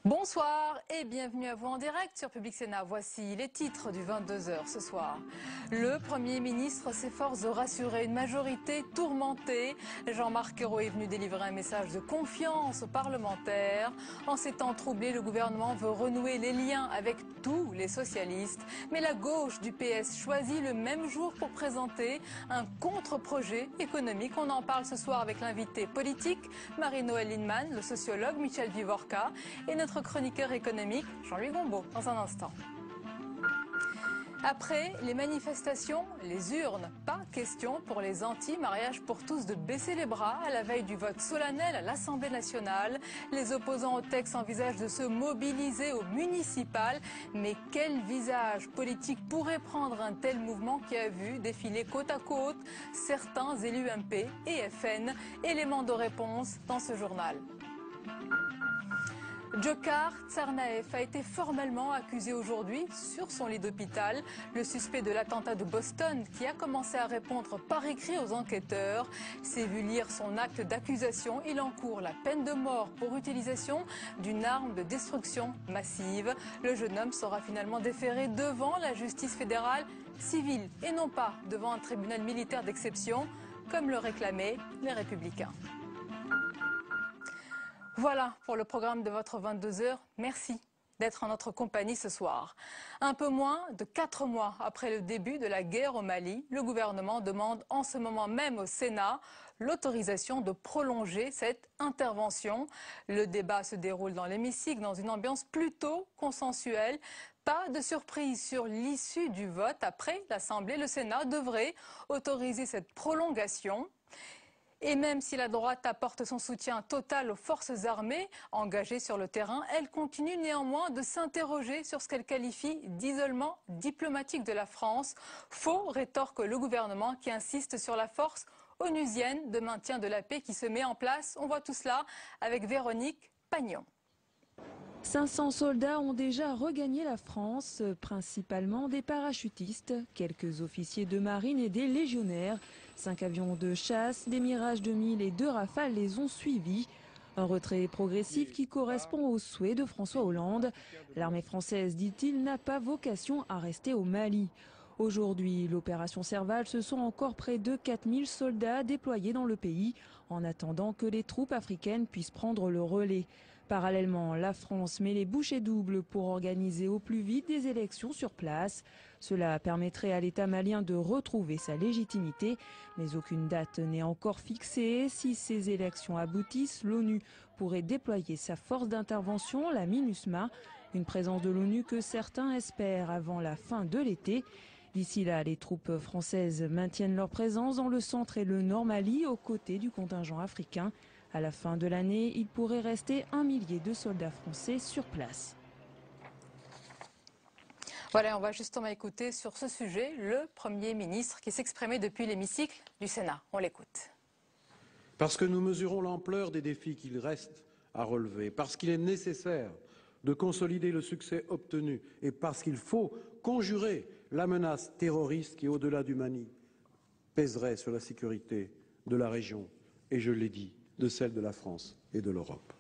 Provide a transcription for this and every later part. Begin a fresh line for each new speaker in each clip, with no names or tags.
Bonsoir et bienvenue à vous en direct sur Public Sénat. Voici les titres du 22h ce soir. Le Premier ministre s'efforce de rassurer une majorité tourmentée. Jean-Marc Ayrault est venu délivrer un message de confiance aux parlementaires. En ces temps troublés, le gouvernement veut renouer les liens avec tous les socialistes. Mais la gauche du PS choisit le même jour pour présenter un contre-projet économique. On en parle ce soir avec l'invité politique, Marie-Noëlle Lienemann, le sociologue Michel Vivorca et notre chroniqueur économique, Jean-Louis Gombault, dans un instant. Après les manifestations, les urnes, pas question pour les anti-mariage pour tous de baisser les bras à la veille du vote solennel à l'Assemblée nationale. Les opposants au texte envisagent de se mobiliser au municipal. Mais quel visage politique pourrait prendre un tel mouvement qui a vu défiler côte à côte certains élus MP et FN? Élément de réponse dans ce journal. Dzhokhar Tsarnaev a été formellement accusé aujourd'hui sur son lit d'hôpital. Le suspect de l'attentat de Boston, qui a commencé à répondre par écrit aux enquêteurs, s'est vu lire son acte d'accusation. Il encourt la peine de mort pour utilisation d'une arme de destruction massive. Le jeune homme sera finalement déféré devant la justice fédérale civile et non pas devant un tribunal militaire d'exception, comme le réclamaient les Républicains. Voilà pour le programme de votre 22h. Merci d'être en notre compagnie ce soir. Un peu moins de 4 mois après le début de la guerre au Mali, le gouvernement demande en ce moment même au Sénat l'autorisation de prolonger cette intervention. Le débat se déroule dans l'hémicycle dans une ambiance plutôt consensuelle. Pas de surprise sur l'issue du vote. Après l'Assemblée, le Sénat devrait autoriser cette prolongation. Et même si la droite apporte son soutien total aux forces armées engagées sur le terrain, elle continue néanmoins de s'interroger sur ce qu'elle qualifie d'isolement diplomatique de la France. Faux, rétorque le gouvernement qui insiste sur la force onusienne de maintien de la paix qui se met en place. On voit tout cela avec Véronique Pagnon.
500 soldats ont déjà regagné la France, principalement des parachutistes, quelques officiers de marine et des légionnaires. 5 avions de chasse, des Mirage 2000 et 2 Rafales les ont suivis. Un retrait progressif qui correspond aux souhaits de François Hollande. L'armée française, dit-il, n'a pas vocation à rester au Mali. Aujourd'hui, l'opération Serval, ce sont encore près de 4000 soldats déployés dans le pays, en attendant que les troupes africaines puissent prendre le relais. Parallèlement, la France met les bouchées doubles pour organiser au plus vite des élections sur place. Cela permettrait à l'État malien de retrouver sa légitimité, mais aucune date n'est encore fixée. Si ces élections aboutissent, l'ONU pourrait déployer sa force d'intervention, la MINUSMA, une présence de l'ONU que certains espèrent avant la fin de l'été. D'ici là, les troupes françaises maintiennent leur présence dans le centre et le nord Mali aux côtés du contingent africain. À la fin de l'année, il pourrait rester 1 millier de soldats français sur place.
Voilà, on va justement écouter sur ce sujet le Premier ministre qui s'exprimait depuis l'hémicycle du Sénat. On l'écoute.
Parce que nous mesurons l'ampleur des défis qu'il reste à relever, parce qu'il est nécessaire de consolider le succès obtenu et parce qu'il faut conjurer la menace terroriste qui, au-delà du Mali, pèserait sur la sécurité de la région et, je l'ai dit, de celle de la France et de l'Europe.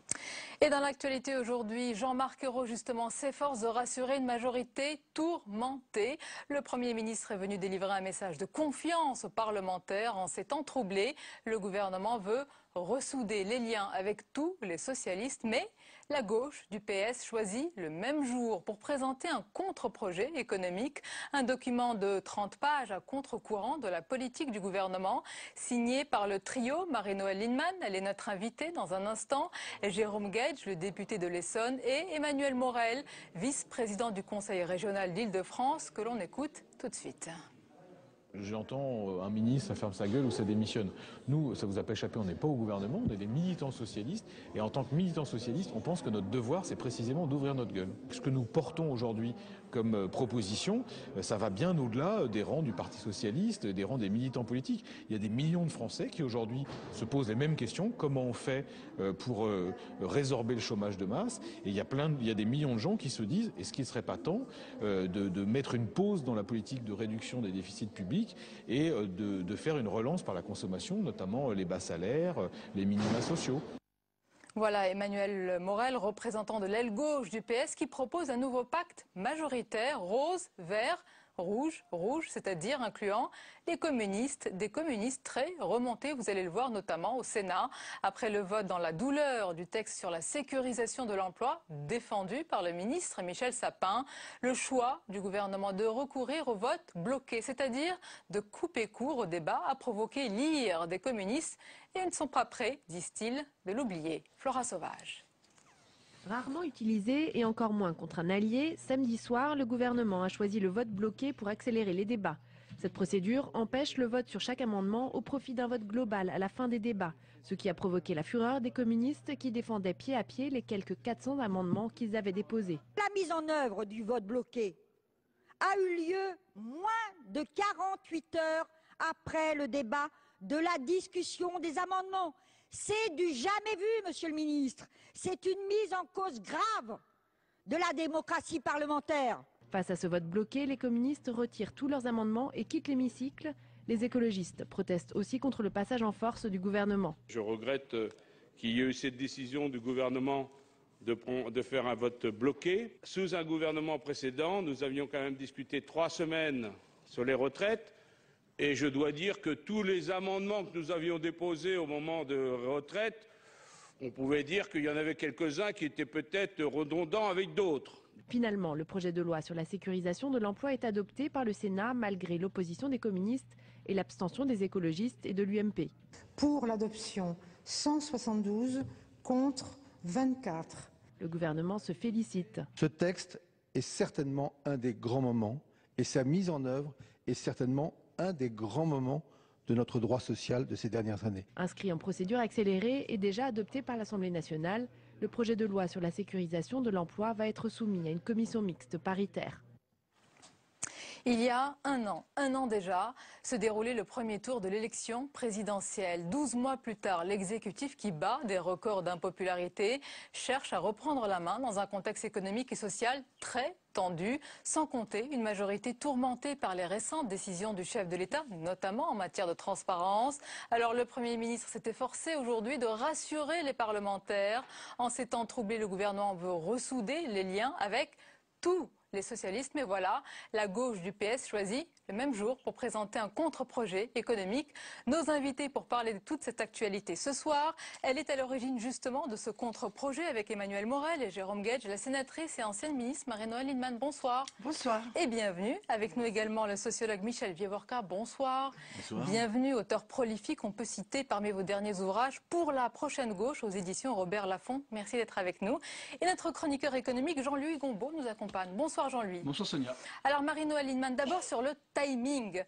Et dans l'actualité aujourd'hui, Jean-Marc Ayrault justement s'efforce de rassurer une majorité tourmentée. Le Premier ministre est venu délivrer un message de confiance aux parlementaires en ces temps troublés. Le gouvernement veut ressouder les liens avec tous les socialistes, mais la gauche du PS choisit le même jour pour présenter un contre-projet économique, un document de 30 pages à contre-courant de la politique du gouvernement, signé par le trio Marie-Noëlle Lienemann, elle est notre invitée dans un instant, et Jérôme Guedj, le député de l'Essonne, et Emmanuel Morel, vice-président du Conseil régional d'Île-de-France, que l'on écoute tout de suite.
J'entends un ministre, ça ferme sa gueule ou ça démissionne. Nous, ça vous a pas échappé, on n'est pas au gouvernement, on est des militants socialistes. Et en tant que militants socialistes, on pense que notre devoir, c'est précisément d'ouvrir notre gueule. Ce que nous portons aujourd'hui comme proposition, ça va bien au-delà des rangs du Parti socialiste, des rangs des militants politiques. Il y a des millions de Français qui aujourd'hui se posent les mêmes questions. Comment on fait pour résorber le chômage de masse? Et il y a des millions de gens qui se disent, est-ce qu'il ne serait pas temps de mettre une pause dans la politique de réduction des déficits publics et de faire une relance par la consommation, notamment les bas salaires, les minima sociaux.
Voilà Emmanuel Morel, représentant de l'aile gauche du PS, qui propose un nouveau pacte majoritaire, rose, vert, rouge, c'est-à-dire incluant les communistes, des communistes très remontés, vous allez le voir notamment au Sénat, après le vote dans la douleur du texte sur la sécurisation de l'emploi, défendu par le ministre Michel Sapin, le choix du gouvernement de recourir au vote bloqué, c'est-à-dire de couper court au débat, a provoqué l'ire des communistes et ils ne sont pas prêts, disent-ils, de l'oublier. Flora Sauvage.
Rarement utilisé et encore moins contre un allié, samedi soir, le gouvernement a choisi le vote bloqué pour accélérer les débats. Cette procédure empêche le vote sur chaque amendement au profit d'un vote global à la fin des débats, ce qui a provoqué la fureur des communistes qui défendaient pied à pied les quelques 400 amendements qu'ils avaient déposés.
La mise en œuvre du vote bloqué a eu lieu moins de 48 heures après le débat de la discussion des amendements. C'est du jamais vu, monsieur le ministre. C'est une mise en cause grave de la démocratie parlementaire.
Face à ce vote bloqué, les communistes retirent tous leurs amendements et quittent l'hémicycle. Les écologistes protestent aussi contre le passage en force du gouvernement.
Je regrette qu'il y ait eu cette décision du gouvernement de faire un vote bloqué. Sous un gouvernement précédent, nous avions quand même discuté 3 semaines sur les retraites. Et je dois dire que tous les amendements que nous avions déposés au moment de retraite, on pouvait dire qu'il y en avait quelques-uns qui étaient peut-être redondants avec d'autres.
Finalement, le projet de loi sur la sécurisation de l'emploi est adopté par le Sénat malgré l'opposition des communistes et l'abstention des écologistes et de l'UMP.
Pour l'adoption, 172 contre 24.
Le gouvernement se félicite.
Ce texte est certainement un des grands moments et sa mise en œuvre est certainement un des grands moments de notre droit social de ces dernières années.
Inscrit en procédure accélérée et déjà adopté par l'Assemblée nationale, le projet de loi sur la sécurisation de l'emploi va être soumis à une commission mixte paritaire.
Il y a un an déjà, se déroulait le premier tour de l'élection présidentielle. 12 mois plus tard, l'exécutif qui bat des records d'impopularité cherche à reprendre la main dans un contexte économique et social très tendu, sans compter une majorité tourmentée par les récentes décisions du chef de l'État, notamment en matière de transparence. Alors le Premier ministre s'est efforcé aujourd'hui de rassurer les parlementaires. En ces temps troublés, le gouvernement veut ressouder les liens avec tous les socialistes, mais voilà, la gauche du PS choisit le même jour pour présenter un contre-projet économique. Nos invités pour parler de toute cette actualité ce soir, elle est à l'origine justement de ce contre-projet avec Emmanuel Morel et Jérôme Guedj, la sénatrice et ancienne ministre Marie-Noëlle Lienemann. Bonsoir.
Bonsoir.
Et bienvenue. Avec nous également le sociologue Michel Vieux-Vorka. Bonsoir. Bonsoir. Bienvenue, auteur prolifique. On peut citer parmi vos derniers ouvrages Pour la prochaine gauche aux éditions Robert Laffont. Merci d'être avec nous. Et notre chroniqueur économique Jean-Louis Gombault nous accompagne. Bonsoir Jean-Louis.
Bonsoir Sonia.
Alors Marie-Noëlle Lienemann, d'abord sur le timing.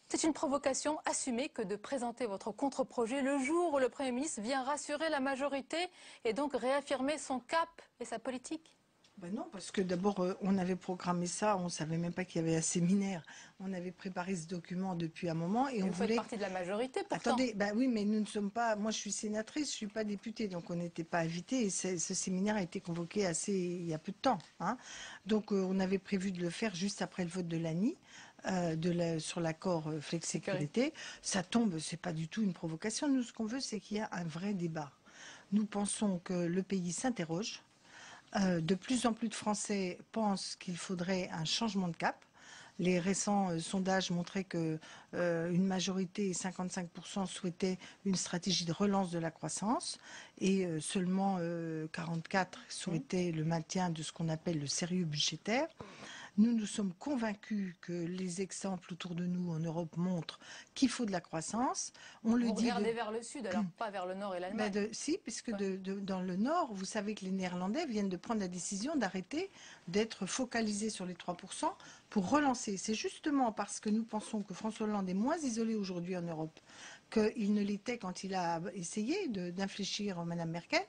C'est une provocation assumée que de présenter votre contre-projet le jour où le Premier ministre vient rassurer la majorité et donc réaffirmer son cap et sa politique.
Ben non, parce que d'abord, on avait programmé ça, on ne savait même pas qu'il y avait un séminaire. On avait préparé ce document depuis un moment. Et on
vous faites partie de la majorité, pourtant.
Attendez, ben oui, mais nous ne sommes pas... Moi, je suis sénatrice, je ne suis pas députée, donc on n'était pas invités. Et ce séminaire a été convoqué il y a peu de temps. Hein. Donc, on avait prévu de le faire juste après le vote de l'ANI. Sur l'accord Flex-Sécurité, ça tombe, c'est pas du tout une provocation. Nous, ce qu'on veut, c'est qu'il y ait un vrai débat. Nous pensons que le pays s'interroge. De plus en plus de Français pensent qu'il faudrait un changement de cap. Les récents sondages montraient que une majorité, 55%, souhaitaient une stratégie de relance de la croissance et seulement 44% souhaitaient le maintien de ce qu'on appelle le sérieux budgétaire. Nous sommes convaincus que les exemples autour de nous en Europe montrent qu'il faut de la croissance.
Vous regardez vers le sud, alors pas vers le nord et l'Allemagne.
Si, puisque dans le nord, vous savez que les Néerlandais viennent de prendre la décision d'arrêter d'être focalisés sur les 3% pour relancer. C'est justement parce que nous pensons que François Hollande est moins isolé aujourd'hui en Europe qu'il ne l'était quand il a essayé d'infléchir Mme Merkel,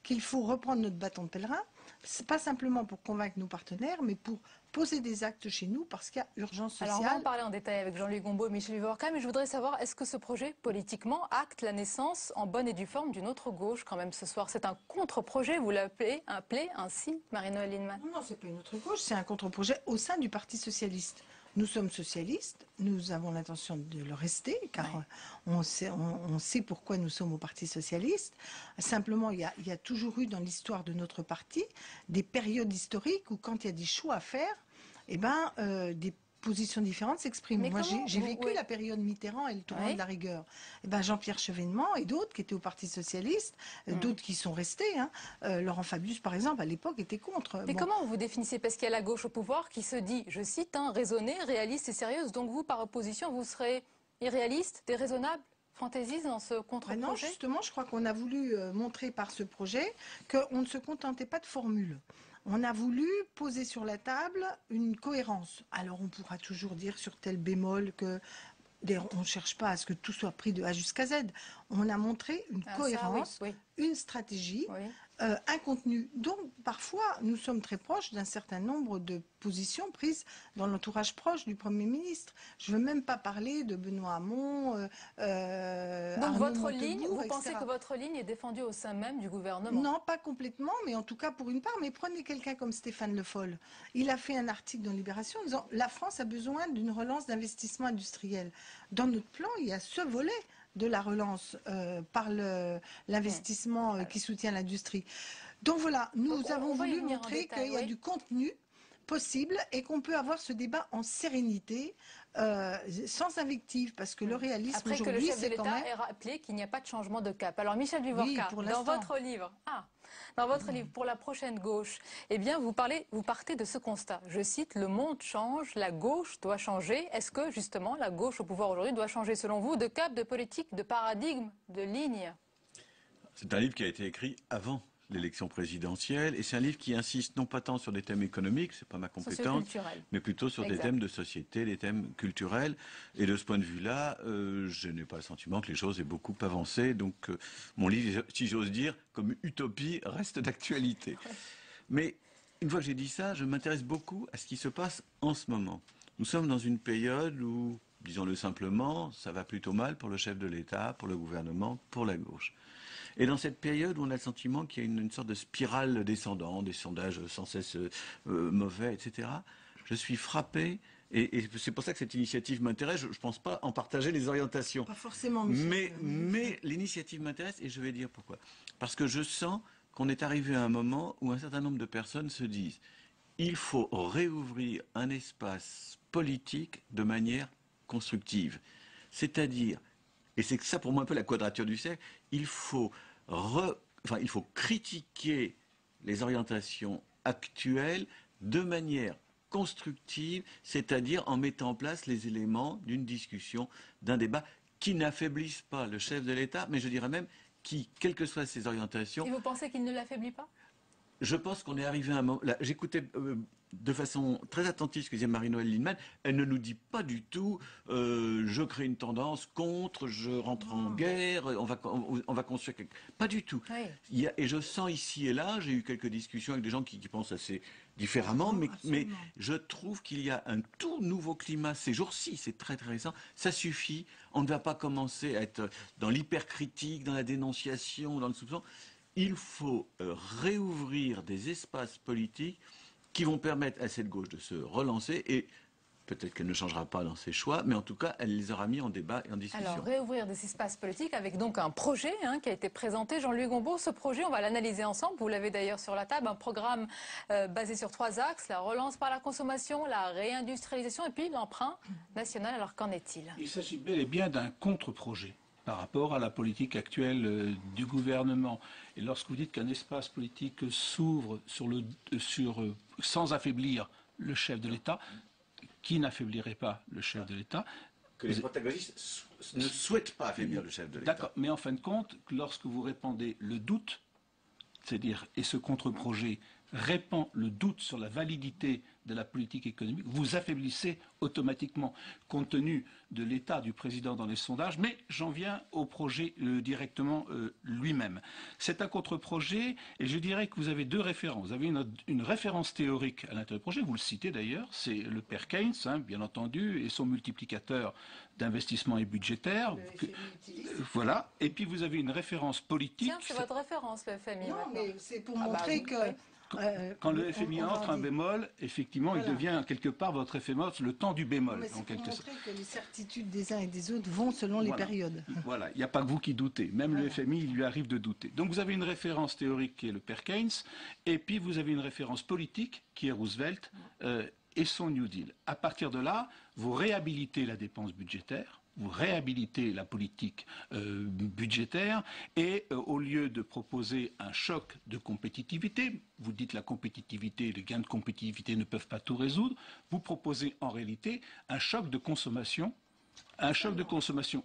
qu'il faut reprendre notre bâton de pèlerin. C'est pas simplement pour convaincre nos partenaires, mais pour poser des actes chez nous, parce qu'il y a urgence sociale.
Alors on va en parler en détail avec Jean-Louis Gombault et Michel Vivorca, mais je voudrais savoir, est-ce que ce projet, politiquement, acte la naissance en bonne et due forme d'une autre gauche, quand même, ce soir? C'est un contre-projet, vous l'appelez ainsi, Marie-Noëlle Lienemann?
Non, c'est pas une autre gauche, c'est un contre-projet au sein du Parti socialiste. Nous sommes socialistes, nous avons l'intention de le rester, car on sait pourquoi nous sommes au Parti socialiste. Simplement, il y a toujours eu dans l'histoire de notre parti des périodes historiques où, quand il y a des choix à faire, des positions différentes s'expriment. Moi, j'ai vécu la période Mitterrand et le tournant de la rigueur. Jean-Pierre Chevènement et d'autres qui étaient au Parti socialiste, d'autres qui sont restés. Laurent Fabius, par exemple, à l'époque, était contre.
Mais comment vous définissez? Parce qu'il y a la gauche au pouvoir qui se dit, je cite, raisonnée, réaliste et sérieuse. Donc vous, par opposition, vous serez irréaliste, déraisonnable, fantaisiste dans ce contre-projet?
Non, justement, je crois qu'on a voulu montrer par ce projet qu'on ne se contentait pas de formules. On a voulu poser sur la table une cohérence. Alors on pourra toujours dire sur tel bémol que on ne cherche pas à ce que tout soit pris de A jusqu'à Z. On a montré une cohérence, une stratégie, un contenu. Donc parfois nous sommes très proches d'un certain nombre de positions prises dans l'entourage proche du Premier ministre. Je ne veux même pas parler de Benoît Hamon.
Donc votre ligne, vous pensez que votre ligne est défendue au sein même du gouvernement?
Non, pas complètement, mais en tout cas pour une part. Mais prenez quelqu'un comme Stéphane Le Foll. Il a fait un article dans Libération en disant « La France a besoin d'une relance d'investissement industriel ». Dans notre plan, il y a ce volet de la relance par l'investissement qui soutient l'industrie. Donc voilà, nous avons voulu montrer qu'il y a du contenu possible et qu'on peut avoir ce débat en sérénité, sans invective, parce que le réalisme
aujourd'hui,
après que le chef de
l'État ait rappelé qu'il n'y a pas de changement de cap. Alors Michel Vivorca, dans votre livre, pour la prochaine gauche, eh bien vous partez de ce constat. Je cite, le monde change, la gauche doit changer. Est-ce que justement la gauche au pouvoir aujourd'hui doit changer selon vous de cap, de politique, de paradigme, de ligne?
C'est un livre qui a été écrit avant l'élection présidentielle, et c'est un livre qui insiste non pas tant sur des thèmes économiques, c'est pas ma compétence, mais plutôt sur des thèmes de société, des thèmes culturels. Et de ce point de vue-là, je n'ai pas le sentiment que les choses aient beaucoup avancé. Donc mon livre, si j'ose dire, comme utopie, reste d'actualité. Mais une fois que j'ai dit ça, je m'intéresse beaucoup à ce qui se passe en ce moment. Nous sommes dans une période où, disons-le simplement, ça va plutôt mal pour le chef de l'État, pour le gouvernement, pour la gauche. Et dans cette période où on a le sentiment qu'il y a une sorte de spirale descendante, des sondages sans cesse mauvais, etc., je suis frappé, et c'est pour ça que cette initiative m'intéresse. Je ne pense pas en partager les orientations.
Pas forcément,
mais l'initiative m'intéresse, et je vais dire pourquoi. Parce que je sens qu'on est arrivé à un moment où un certain nombre de personnes se disent il faut réouvrir un espace politique de manière constructive. C'est-à-dire, et c'est ça pour moi un peu la quadrature du cercle, il faut critiquer les orientations actuelles de manière constructive, c'est-à-dire en mettant en place les éléments d'une discussion, d'un débat qui n'affaiblissent pas le chef de l'État, mais je dirais même qui, quelles que soient ses orientations...
Et vous pensez qu'il ne l'affaiblit pas ?
Je pense qu'on est arrivé à un moment... J'écoutais de façon très attentive ce que disait Marie-Noëlle Lienemann. Elle ne nous dit pas du tout je crée une tendance contre, je rentre en guerre, on va construire quelque... Pas du tout. Oui. Et je sens ici et là, j'ai eu quelques discussions avec des gens qui pensent assez différemment, mais je trouve qu'il y a un tout nouveau climat ces jours-ci, c'est très très récent. Ça suffit, on ne va pas commencer à être dans l'hypercritique, dans la dénonciation, dans le soupçon. Il faut réouvrir des espaces politiques qui vont permettre à cette gauche de se relancer et peut-être qu'elle ne changera pas dans ses choix, mais en tout cas, elle les aura mis en débat et en discussion.
Alors, réouvrir des espaces politiques avec donc un projet qui a été présenté. Jean-Louis Gombault, ce projet, on va l'analyser ensemble. Vous l'avez d'ailleurs sur la table, un programme basé sur 3 axes, la relance par la consommation, la réindustrialisation et puis l'emprunt national. Alors, qu'en est-il ?
Il s'agit bel et bien d'un contre-projet par rapport à la politique actuelle du gouvernement. Et lorsque vous dites qu'un espace politique s'ouvre sans affaiblir le chef de l'État. Qui n'affaiblirait pas le chef de l'État?
Que les protagonistes ne souhaitent pas affaiblir le chef de l'État.
D'accord, mais en fin de compte, lorsque vous répandez le doute, c'est-à-dire, et ce contre-projet répand le doute sur la validité de la politique économique, vous affaiblissez automatiquement, compte tenu de l'état du président dans les sondages. Mais j'en viens au projet directement lui-même. C'est un contre-projet, et je dirais que vous avez deux références. Vous avez une référence théorique à l'intérieur du projet, vous le citez d'ailleurs, c'est le père Keynes, hein, bien entendu, et son multiplicateur d'investissement et budgétaire. Voilà. Et puis vous avez une référence politique.
Tiens, c'est votre référence, le FMI.
Non, mais c'est pour montrer que...
Quand le FMI entre un bémol, effectivement, voilà, il devient quelque part votre FMI le temps du bémol.
Mais c'est pour montrer que les certitudes des uns et des autres vont selon les périodes.
Voilà, il n'y a pas que vous qui doutez. Même le FMI, il lui arrive de douter. Donc vous avez une référence théorique qui est le père Keynes, et puis vous avez une référence politique qui est Roosevelt et son New Deal. À partir de là, vous réhabilitez la dépense budgétaire, vous réhabilitez la politique budgétaire et au lieu de proposer un choc de compétitivité, vous dites la compétitivité, les gains de compétitivité ne peuvent pas tout résoudre, vous proposez en réalité un choc de consommation. Un choc de consommation,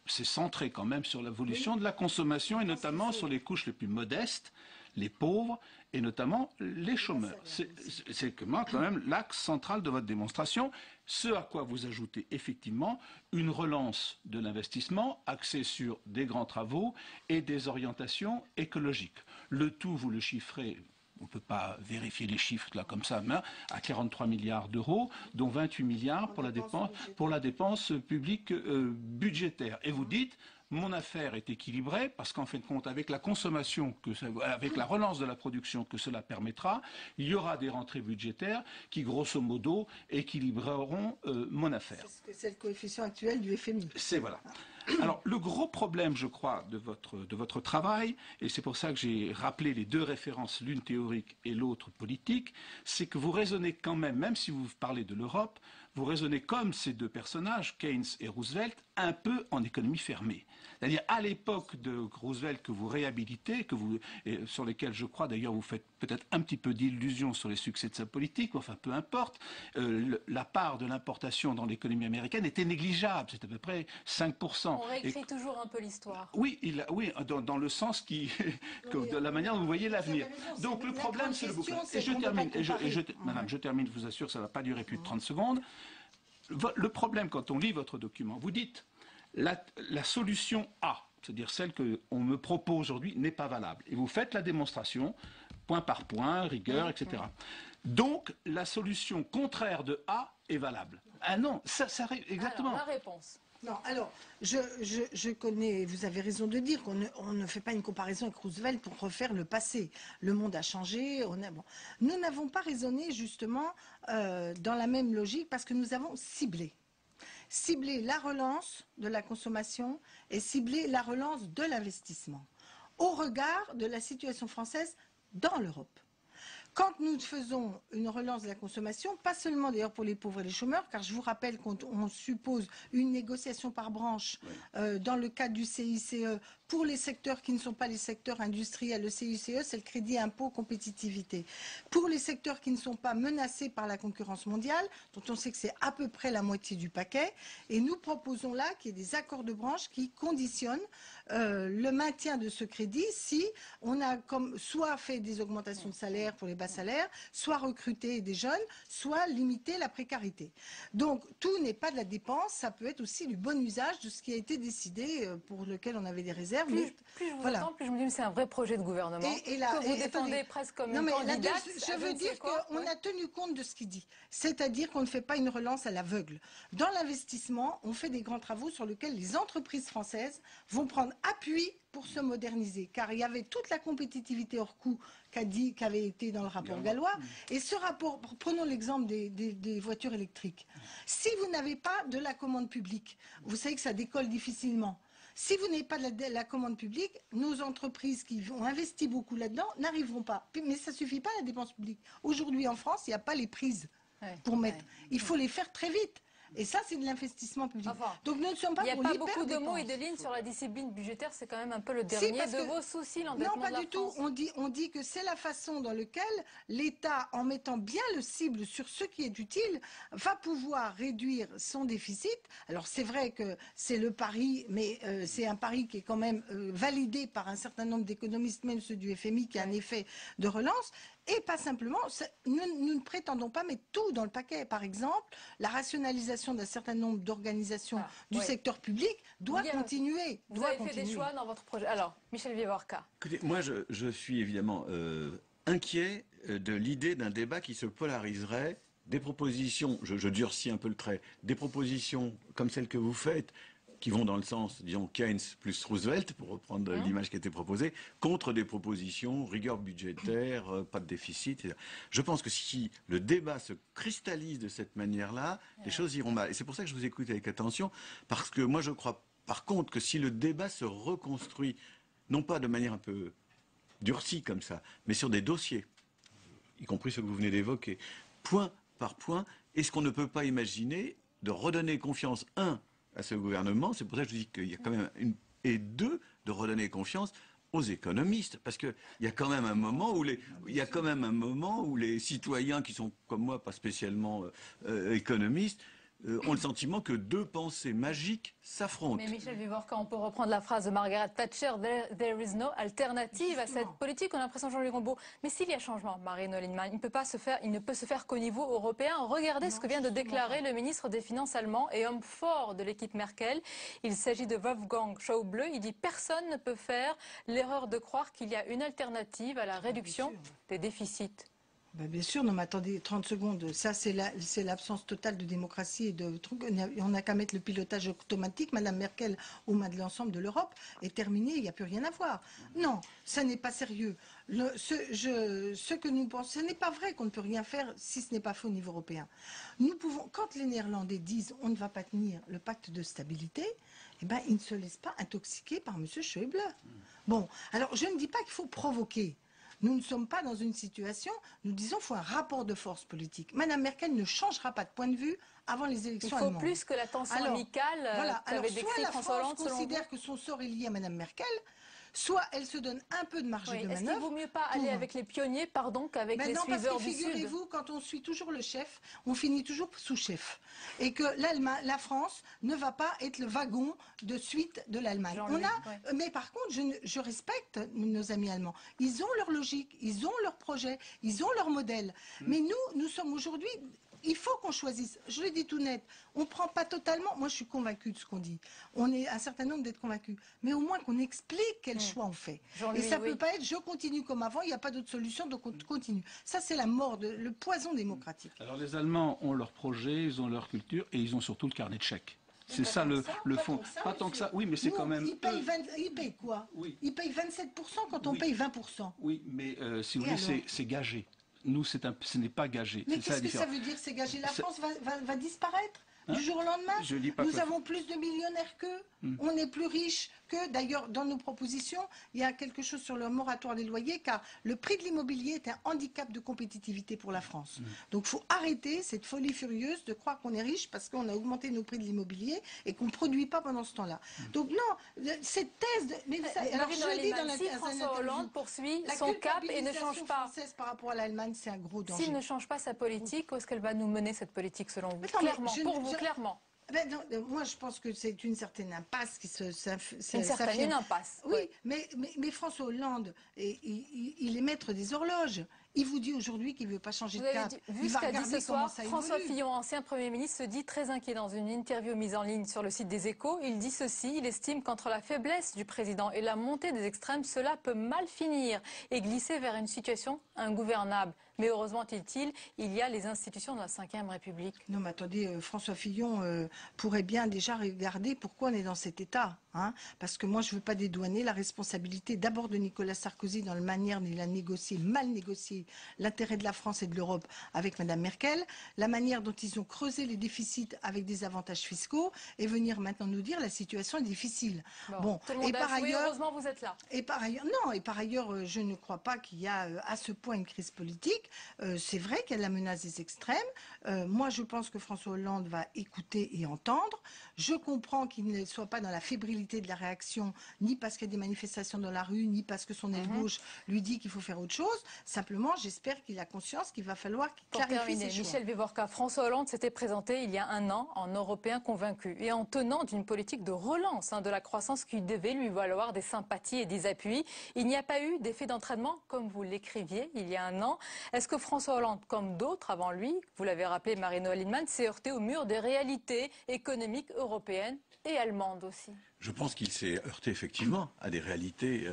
c'est centré quand même sur l'évolution de la consommation et notamment sur les couches les plus modestes, les pauvres et notamment les chômeurs. C'est quand même l'axe central de votre démonstration, ce à quoi vous ajoutez effectivement une relance de l'investissement axée sur des grands travaux et des orientations écologiques. Le tout, vous le chiffrez, on ne peut pas vérifier les chiffres là comme ça, mais à 43 milliards d'euros, dont 28 milliards pour la dépense publique budgétaire. Et vous dites, mon affaire est équilibrée parce qu'en fin de compte, avec la consommation, avec la relance de la production que cela permettra, il y aura des rentrées budgétaires qui, grosso modo, équilibreront mon affaire.
C'est le coefficient actuel du FMI.
C'est voilà. Alors, le gros problème, je crois, de votre travail, et c'est pour ça que j'ai rappelé les deux références, l'une théorique et l'autre politique, c'est que vous raisonnez quand même si vous parlez de l'Europe, vous raisonnez comme ces deux personnages, Keynes et Roosevelt, un peu en économie fermée. C'est-à-dire à l'époque de Roosevelt que vous réhabilitez, et sur lesquels je crois d'ailleurs vous faites peut-être un petit peu d'illusions sur les succès de sa politique, enfin peu importe, la part de l'importation dans l'économie américaine était négligeable, c'est à peu près 5%.
On réécrit toujours un peu l'histoire.
Oui, dans le sens de la manière dont vous voyez l'avenir. Donc le problème c'est le bouclier. Et je termine, Madame, je termine, je vous assure, ça ne va pas durer plus de 30 secondes. Le problème, quand on lit votre document, vous dites la solution A, c'est-à-dire celle qu'on me propose aujourd'hui, n'est pas valable. Et vous faites la démonstration, point par point, rigueur, etc. Donc, la solution contraire de A est valable. Ah non, ça exactement.
Alors, la réponse.
Non, alors, je connais, vous avez raison de dire qu'on ne fait pas une comparaison avec Roosevelt pour refaire le passé. Le monde a changé. Nous n'avons pas raisonné justement dans la même logique parce que nous avons ciblé la relance de la consommation et ciblé la relance de l'investissement au regard de la situation française dans l'Europe. Quand nous faisons une relance de la consommation, pas seulement d'ailleurs pour les pauvres et les chômeurs, car je vous rappelle qu'on suppose une négociation par branche dans le cadre du CICE pour les secteurs qui ne sont pas les secteurs industriels. Le CICE, c'est le crédit impôt compétitivité. Pour les secteurs qui ne sont pas menacés par la concurrence mondiale, dont on sait que c'est à peu près la moitié du paquet, et nous proposons là qu'il y ait des accords de branche qui conditionnent le maintien de ce crédit si on a soit fait des augmentations de salaire pour les bas salaires, soit recruter des jeunes, soit limiter la précarité. Donc tout n'est pas de la dépense, ça peut être aussi du bon usage de ce qui a été décidé pour lequel on avait des réserves.
Plus je vous entends, plus je me dis que c'est un vrai projet de gouvernement que vous défendez presque comme une candidate.
Je veux dire qu'on a tenu compte de ce qu'il dit, c'est-à-dire qu'on ne fait pas une relance à l'aveugle. Dans l'investissement, on fait des grands travaux sur lesquels les entreprises françaises vont prendre appui pour se moderniser, car il y avait toute la compétitivité hors coût qui avait été dans le rapport Gallois. Et ce rapport, prenons l'exemple des voitures électriques. Si vous n'avez pas de la commande publique, vous savez que ça décolle difficilement. Si vous n'avez pas de la commande publique, nos entreprises qui ont investi beaucoup là-dedans n'arriveront pas. Mais ça ne suffit pas la dépense publique. Aujourd'hui en France, il n'y a pas les prises pour mettre. Il faut les faire très vite. Et ça, c'est de l'investissement public.
Enfin,
donc nous ne sommes pas pour
l'hyper-dépense. Il n'y a pas beaucoup de mots et de lignes sur la discipline budgétaire, c'est quand même un peu le dernier de vos soucis, l'endettement de la France.
Non, pas du tout. On dit que c'est la façon dans laquelle l'État, en mettant bien le cible sur ce qui est utile, va pouvoir réduire son déficit. Alors c'est vrai que c'est le pari, mais c'est un pari qui est quand même validé par un certain nombre d'économistes, même ceux du FMI, qui a un effet de relance. Et pas simplement, nous ne prétendons pas mettre tout dans le paquet. Par exemple, la rationalisation d'un certain nombre d'organisations du secteur public doit continuer.
Vous avez fait des choix dans votre projet. Alors, Michel Vivorca.
Écoutez, moi, je suis évidemment inquiet de l'idée d'un débat qui se polariserait. Des propositions, je durcis un peu le trait, des propositions comme celles que vous faites, qui vont dans le sens, disons, Keynes plus Roosevelt, pour reprendre l'image qui a été proposée, contre des propositions, rigueur budgétaire, pas de déficit. Je pense que si le débat se cristallise de cette manière-là, les choses iront mal. Et c'est pour ça que je vous écoute avec attention, parce que moi je crois, par contre, que si le débat se reconstruit, non pas de manière un peu durcie comme ça, mais sur des dossiers, y compris ceux que vous venez d'évoquer, point par point, est-ce qu'on ne peut pas imaginer de redonner confiance, à ce gouvernement, c'est pour ça que je dis qu'il y a quand même et deux, de redonner confiance aux économistes, parce qu'il y a quand même un moment où les citoyens qui sont comme moi pas spécialement économistes ont le sentiment que deux pensées magiques s'affrontent.
Mais Michel Vivorca, on peut reprendre la phrase de Margaret Thatcher, there is no alternative à cette politique. On a l'impression de Jean-Louis Gombault. Mais s'il y a changement, Marine Lindemann, il ne peut se faire qu'au niveau européen. Regardez ce que vient de déclarer le ministre des Finances allemand et homme fort de l'équipe Merkel. Il s'agit de Wolfgang Schäuble. Il dit personne ne peut faire l'erreur de croire qu'il y a une alternative à la réduction des déficits.
Ben bien sûr, non mais attendez, 30 secondes, ça c'est l'absence totale de démocratie et de trucs. On n'a qu'à mettre le pilotage automatique, Madame Merkel, au main de l'ensemble de l'Europe, est terminé, il n'y a plus rien à voir. Non, ça n'est pas sérieux. Ce que nous pensons, ce n'est pas vrai qu'on ne peut rien faire si ce n'est pas fait au niveau européen. Nous pouvons, quand les Néerlandais disent on ne va pas tenir le pacte de stabilité, eh ben, ils ne se laissent pas intoxiquer par M. Schäuble. Bon, alors je ne dis pas qu'il faut provoquer. Nous ne sommes pas dans une situation, nous disons qu'il faut un rapport de force politique. Madame Merkel ne changera pas de point de vue avant les élections allemandes.
Il faut plus que la tension amicale qu'avait décrit François Hollande.
Soit la France considère que son sort est lié à Madame Merkel, soit elle se donne un peu de marge de manœuvre.
Est-ce qu'il vaut mieux pas aller avec les pionniers, qu'avec les suiveurs du Sud?
Figurez-vous, quand on suit toujours le chef, on finit toujours sous-chef. Et que la France ne va pas être le wagon de suite de l'Allemagne. Mais par contre, je respecte nos amis allemands. Ils ont leur logique, ils ont leur projet, ils ont leur modèle. Mais nous sommes aujourd'hui... Il faut qu'on choisisse. Je le dis tout net. On ne prend pas totalement. Moi, je suis convaincue de ce qu'on dit. On est un certain nombre d'être convaincus. Mais au moins qu'on explique quel choix on fait. Et ça ne peut pas être je continue comme avant, il n'y a pas d'autre solution, donc on continue. Ça, c'est la mort, le poison démocratique.
Alors, les Allemands ont leur projet, ils ont leur culture et ils ont surtout le carnet de chèques. C'est ça le fond. Pas tant que ça. Oui, mais c'est quand même.
Ils payent quoi? Ils payent 27% quand on paye 20%.
Oui, mais si vous voulez, c'est gagé. Nous, ce n'est pas gagé.
Mais qu'est-ce que ça veut dire, c'est gagé? La France va disparaître du jour au lendemain. Nous avons plus de millionnaires qu'eux. On est plus riches qu'eux. D'ailleurs, dans nos propositions, il y a quelque chose sur le moratoire des loyers, car le prix de l'immobilier est un handicap de compétitivité pour la France. Donc, il faut arrêter cette folie furieuse de croire qu'on est riche parce qu'on a augmenté nos prix de l'immobilier et qu'on ne produit pas pendant ce temps-là. Donc, non, cette thèse...
alors, je l'ai dit dans si François Hollande poursuit son cap et ne change pas...
française par rapport à l'Allemagne, c'est un gros danger.
S'il ne change pas sa politique, où est-ce qu'elle va nous mener, cette politique, selon vous? Clairement, pour vous, clairement.
Non, moi, je pense que c'est une certaine impasse qui
une impasse.
Oui, mais François Hollande, il est maître des horloges. Il vous dit aujourd'hui qu'il ne veut pas changer de cap.
Vu ce qu'a dit ce soir, François Fillon, ancien Premier ministre, se dit très inquiet dans une interview mise en ligne sur le site des Échos. Il dit ceci, il estime qu'entre la faiblesse du président et la montée des extrêmes, cela peut mal finir et glisser vers une situation ingouvernable. Mais heureusement, dit-il, il y a les institutions de la Ve République.
Non, mais attendez, François Fillon pourrait bien déjà regarder pourquoi on est dans cet état. Parce que moi, je ne veux pas dédouaner la responsabilité d'abord de Nicolas Sarkozy dans la manière dont il a mal négocié l'intérêt de la France et de l'Europe avec Mme Merkel, la manière dont ils ont creusé les déficits avec des avantages fiscaux et venir maintenant nous dire la situation est difficile.
Bon, tout le monde a joué, heureusement vous êtes là.
Et par ailleurs, je ne crois pas qu'il y a à ce point une crise politique. C'est vrai qu'il y a la menace des extrêmes. Moi, je pense que François Hollande va écouter et entendre. Je comprends qu'il ne soit pas dans la fébrilité de la réaction, ni parce qu'il y a des manifestations dans la rue, ni parce que son aile gauche lui dit qu'il faut faire autre chose. Simplement, j'espère qu'il a conscience qu'il va falloir qu'il clarifie ses choix.
Michel Vivorca, François Hollande s'était présenté il y a un an en Européen convaincu et en tenant d'une politique de relance de la croissance qui devait lui valoir des sympathies et des appuis. Il n'y a pas eu d'effet d'entraînement, comme vous l'écriviez il y a un an. Est-ce que François Hollande, comme d'autres avant lui, vous l'avez rappelé Marie-Noëlle Lienemann, s'est heurté au mur des réalités économiques européennes et allemandes aussi?
Je pense qu'il s'est heurté effectivement à des réalités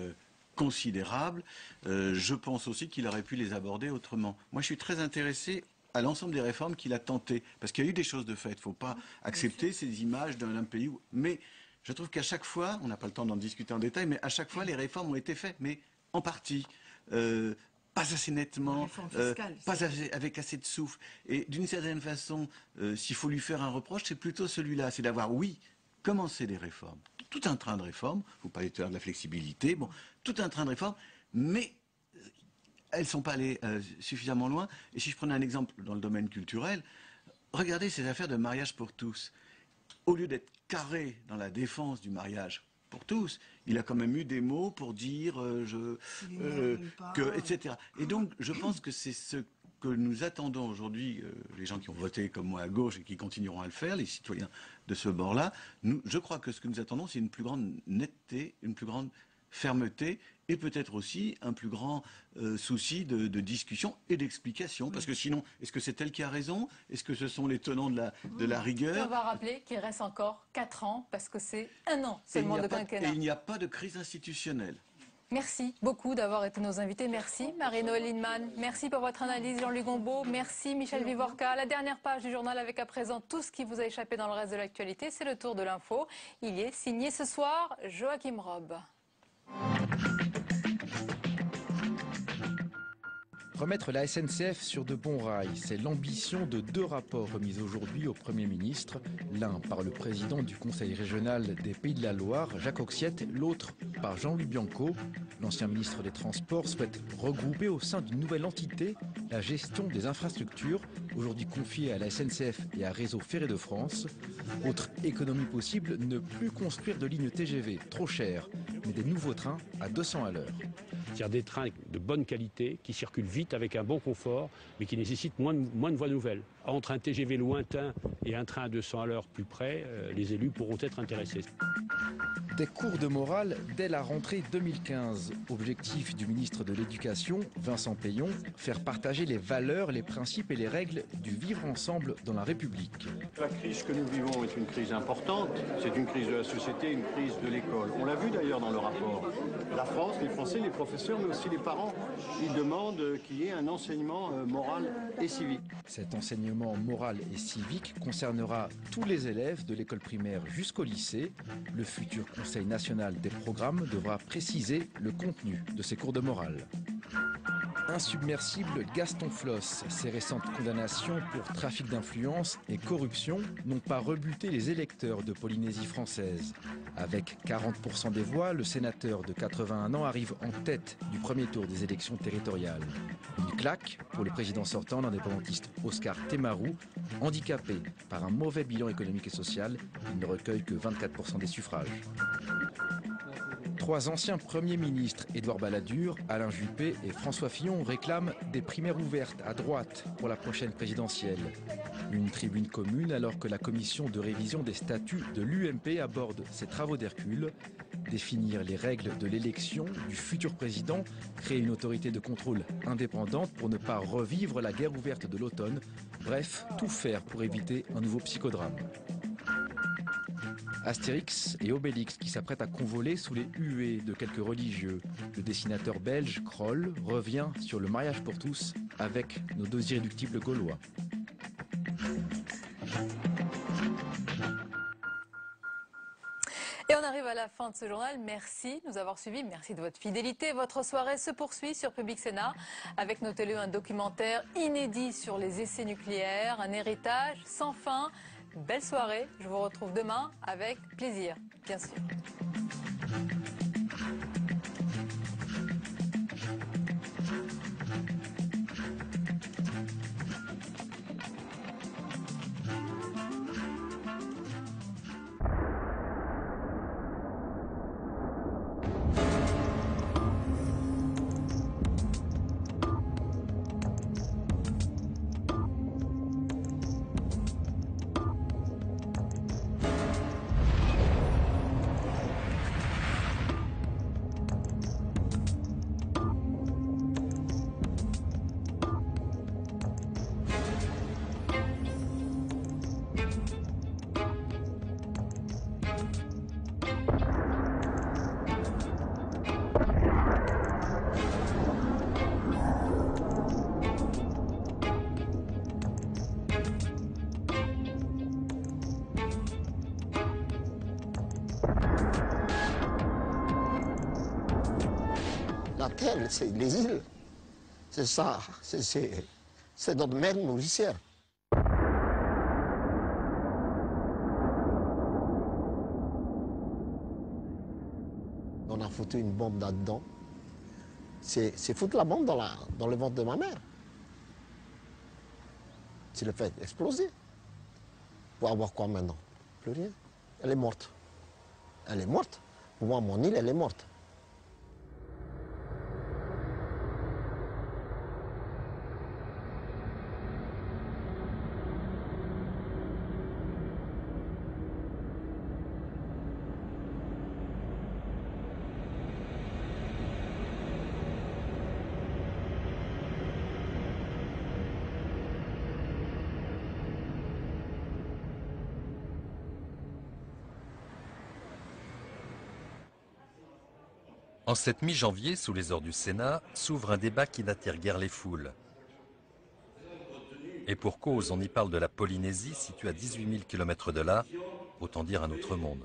considérables. Je pense aussi qu'il aurait pu les aborder autrement. Moi, je suis très intéressé à l'ensemble des réformes qu'il a tentées, parce qu'il y a eu des choses de fait. Il ne faut pas accepter ces images d'un pays où... Mais je trouve qu'à chaque fois, on n'a pas le temps d'en discuter en détail, mais à chaque fois, les réformes ont été faites, mais en partie. Pas assez nettement, pas avec assez de souffle. Et d'une certaine façon, s'il faut lui faire un reproche, c'est plutôt celui-là, c'est d'avoir, oui, commencé des réformes. Tout un train de réformes, vous parlez tout à l'heure de la flexibilité, bon, tout un train de réformes, mais elles ne sont pas allées suffisamment loin. Et si je prenais un exemple dans le domaine culturel, regardez ces affaires de mariage pour tous. Au lieu d'être carré dans la défense du mariage pour tous, il a quand même eu des mots pour dire etc. Et donc, je pense que c'est ce que nous attendons aujourd'hui, les gens qui ont voté comme moi à gauche et qui continueront à le faire, les citoyens de ce bord-là. Je crois que ce que nous attendons, c'est une plus grande netteté, une plus grande fermeté et peut-être aussi un plus grand souci de discussion et d'explication. Parce que sinon, est-ce que c'est elle qui a raison? Est-ce que ce sont les tenants de la rigueur?
On va rappeler qu'il reste encore 4 ans, parce que c'est un an seulement de quinquennat.
Et il n'y a pas de crise institutionnelle.
Merci beaucoup d'avoir été nos invités. Merci Marie-Noëlle Lienemann. Merci pour votre analyse Jean-Louis Gombault. Merci Michel Vivorca. La dernière page du journal avec à présent tout ce qui vous a échappé dans le reste de l'actualité. C'est le tour de l'info. Il y est signé ce soir Joachim Robb.
Remettre la SNCF sur de bons rails, c'est l'ambition de 2 rapports remis aujourd'hui au Premier ministre. L'un par le président du Conseil régional des Pays de la Loire, Jacques Oxiette, l'autre par Jean-Louis Bianco. L'ancien ministre des Transports souhaite regrouper au sein d'une nouvelle entité la gestion des infrastructures, aujourd'hui confiée à la SNCF et à Réseau Ferré de France. Autre économie possible, ne plus construire de lignes TGV trop chères, mais des nouveaux trains à 200 à l'heure.
C'est-à-dire des trains de bonne qualité, qui circulent vite avec un bon confort, mais qui nécessitent moins de voies nouvelles. Entre un TGV lointain et un train à 200 à l'heure plus près, les élus pourront être intéressés.
Des cours de morale dès la rentrée 2015. Objectif du ministre de l'Éducation, Vincent Peillon, faire partager les valeurs, les principes et les règles du vivre ensemble dans la République.
La crise que nous vivons est une crise importante. C'est une crise de la société, une crise de l'école. On l'a vu d'ailleurs dans le rapport. La France, les Français, les professeurs, mais aussi les parents, ils demandent qu'il y ait un enseignement moral et civique.
Cet enseignement moral et civique concernera tous les élèves de l'école primaire jusqu'au lycée. Le futur Conseil national des programmes devra préciser le contenu de ces cours de morale. Insubmersible Gaston Floss. Ses récentes condamnations pour trafic d'influence et corruption n'ont pas rebuté les électeurs de Polynésie française. Avec 40% des voix, le sénateur de 81 ans arrive en tête du premier tour des élections territoriales. Une claque pour le président sortant, l'indépendantiste Oscar Temaru, handicapé par un mauvais bilan économique et social. Il ne recueille que 24% des suffrages. 3 anciens premiers ministres, Édouard Balladur, Alain Juppé et François Fillon, réclament des primaires ouvertes à droite pour la prochaine présidentielle. Une tribune commune alors que la commission de révision des statuts de l'UMP aborde ses travaux d'Hercule. Définir les règles de l'élection du futur président, créer une autorité de contrôle indépendante pour ne pas revivre la guerre ouverte de l'automne. Bref, tout faire pour éviter un nouveau psychodrame. Astérix et Obélix qui s'apprêtent à convoler sous les huées de quelques religieux. Le dessinateur belge Kroll revient sur le mariage pour tous avec nos 2 irréductibles gaulois.
Et on arrive à la fin de ce journal. Merci de nous avoir suivis. Merci de votre fidélité. Votre soirée se poursuit sur Public Sénat avec nos télé un documentaire inédit sur les essais nucléaires, un héritage sans fin. Belle soirée. Je vous retrouve demain avec plaisir, bien sûr.
terre, c'est les îles. C'est ça, c'est notre mère nourricière. On a foutu une bombe là-dedans. C'est foutre la bombe dans le ventre de ma mère. C'est le fait exploser. Pour avoir quoi maintenant? Plus rien. Elle est morte. Elle est morte. Pour moi, mon île, elle est morte.
En cette mi-janvier, sous les ors du Sénat, s'ouvre un débat qui n'attire guère les foules. Et pour cause, on y parle de la Polynésie, située à 18 000 km de là, autant dire un autre monde.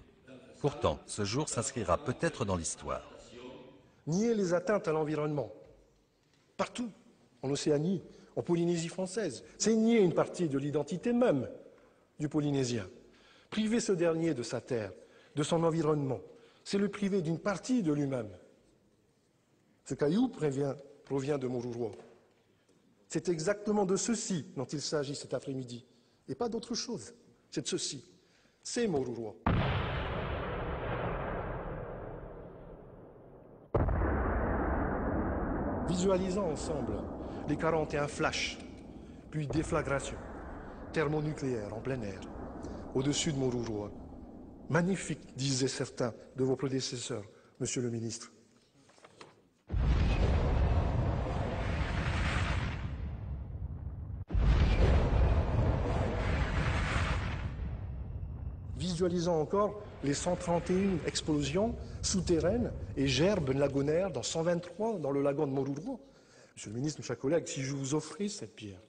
Pourtant, ce jour s'inscrira peut-être dans l'histoire.
Nier les atteintes à l'environnement, partout, en Océanie, en Polynésie française, c'est nier une partie de l'identité même du Polynésien. Priver ce dernier de sa terre, de son environnement, c'est le priver d'une partie de lui-même. Ce caillou provient de Moruroa. C'est exactement de ceci dont il s'agit cet après-midi, et pas d'autre chose. C'est de ceci. C'est Moruroa. Visualisons ensemble les 41 flashs, puis déflagration, thermonucléaire en plein air, au-dessus de Moruroa. Magnifique, disaient certains de vos prédécesseurs, Monsieur le ministre. Visualisons encore les 131 explosions souterraines et gerbes lagonaires dans 123 dans le lagon de Moruroa. Monsieur le ministre, mes chers collègues, si je vous offrais cette pierre,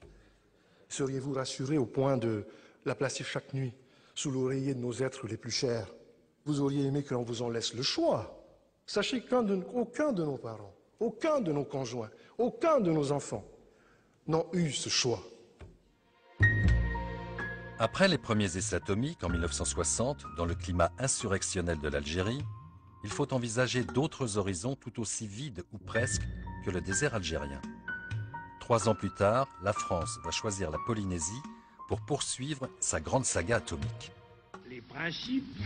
seriez-vous rassurés au point de la placer chaque nuit sous l'oreiller de nos êtres les plus chers? Vous auriez aimé que l'on vous en laisse le choix. Sachez qu'aucun de nos parents, aucun de nos conjoints, aucun de nos enfants n'ont eu ce choix.
Après les premiers essais atomiques en 1960, dans le climat insurrectionnel de l'Algérie, il faut envisager d'autres horizons tout aussi vides ou presque que le désert algérien. 3 ans plus tard, la France va choisir la Polynésie pour poursuivre sa grande saga atomique.
Les principes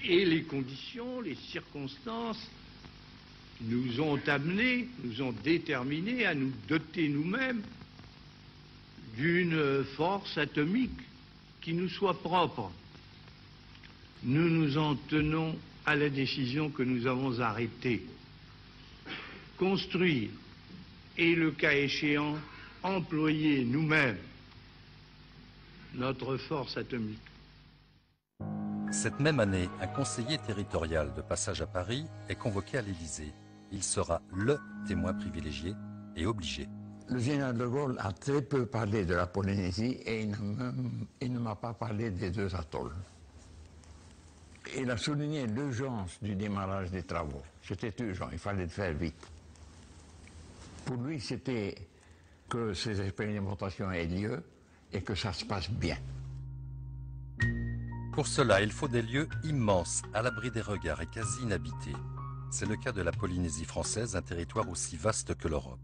et les conditions, les circonstances nous ont amenés, nous ont déterminés à nous doter nous-mêmes d'une force atomique qui nous soit propre. Nous nous en tenons à la décision que nous avons arrêtée. Construire et, le cas échéant, employer nous-mêmes notre force atomique.
Cette même année, un conseiller territorial de passage à Paris est convoqué à l'Élysée. Il sera le témoin privilégié et obligé.
Le général de Gaulle a très peu parlé de la Polynésie et il ne m'a pas parlé des 2 atolls. Il a souligné l'urgence du démarrage des travaux. C'était urgent, il fallait le faire vite. Pour lui, c'était que ces expérimentations aient lieu et que ça se passe bien.
Pour cela, il faut des lieux immenses, à l'abri des regards et quasi inhabités. C'est le cas de la Polynésie française, un territoire aussi vaste que l'Europe.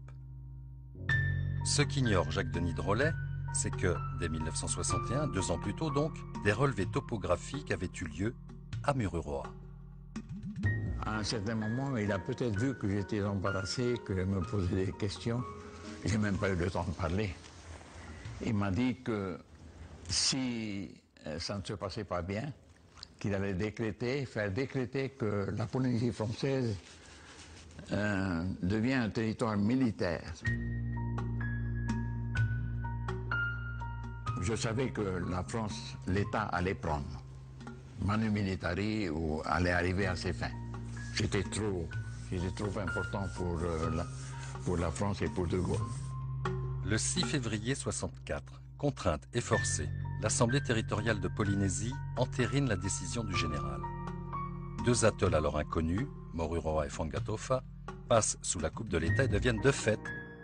Ce qu'ignore Jacques-Denis de Rollet, c'est que, dès 1961, 2 ans plus tôt donc, des relevés topographiques avaient eu lieu à Mururoa.
À un certain moment, il a peut-être vu que j'étais embarrassé, que je me posais des questions. J'ai même pas eu le temps de parler. Il m'a dit que si ça ne se passait pas bien, qu'il allait faire décréter que la Polynésie française devient un territoire militaire. Je savais que la France, l'État allait prendre Manu Militari ou allait arriver à ses fins. C'était trop important pour la France et pour De Gaulle.
Le 6 février 64, contrainte et forcée, l'Assemblée territoriale de Polynésie entérine la décision du général. 2 atolls alors inconnus, Moruroa et Fangatofa, passent sous la coupe de l'État et deviennent de fait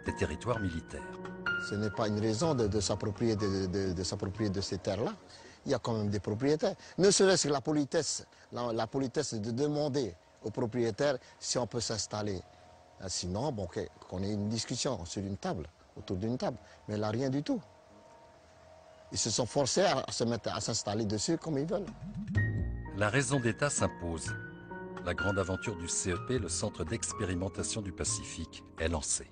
des territoires militaires.
Ce n'est pas une raison de s'approprier de ces terres-là. Il y a quand même des propriétaires. Ne serait-ce que la politesse de demander aux propriétaires si on peut s'installer. Sinon, bon, qu'on ait une discussion sur une table, autour d'une table. Mais là, rien du tout. Ils se sont forcés à s'installer dessus comme ils veulent.
La raison d'État s'impose. La grande aventure du CEP, le Centre d'expérimentation du Pacifique, est lancée.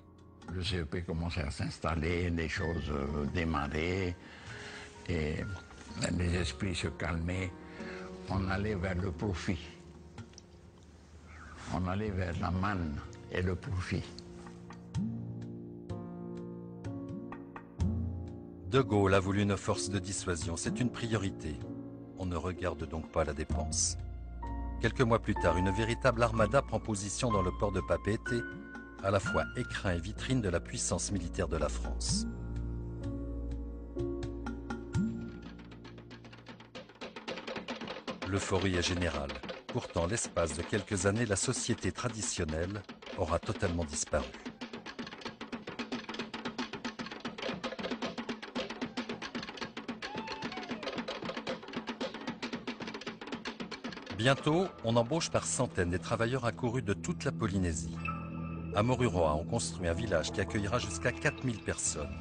Le CEP commençait à s'installer, les choses démarraient et les esprits se calmaient. On allait vers le profit. On allait vers la manne et le profit.
De Gaulle a voulu une force de dissuasion, c'est une priorité. On ne regarde donc pas la dépense. Quelques mois plus tard, une véritable armada prend position dans le port de Papeete, à la fois écrin et vitrine de la puissance militaire de la France. L'euphorie est générale. Pourtant, l'espace de quelques années, la société traditionnelle aura totalement disparu. Bientôt, on embauche par centaines des travailleurs accourus de toute la Polynésie. À Moruroa, on construit un village qui accueillera jusqu'à 4000 personnes.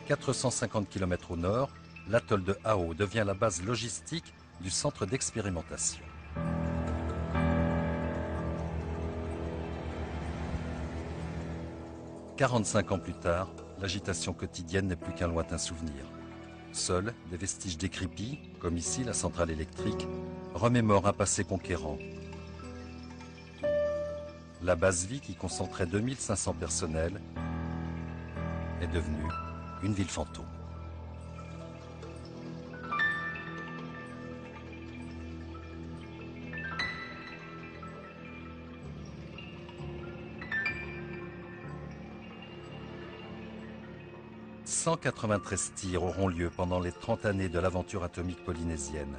450 km au nord, l'atoll de Hao devient la base logistique du centre d'expérimentation. « 45 ans plus tard, l'agitation quotidienne n'est plus qu'un lointain souvenir. Seuls des vestiges décrépits, comme ici la centrale électrique, remémorent un passé conquérant. La base vie qui concentrait 2500 personnels est devenue une ville fantôme. « 193 tirs auront lieu pendant les 30 années de l'aventure atomique polynésienne.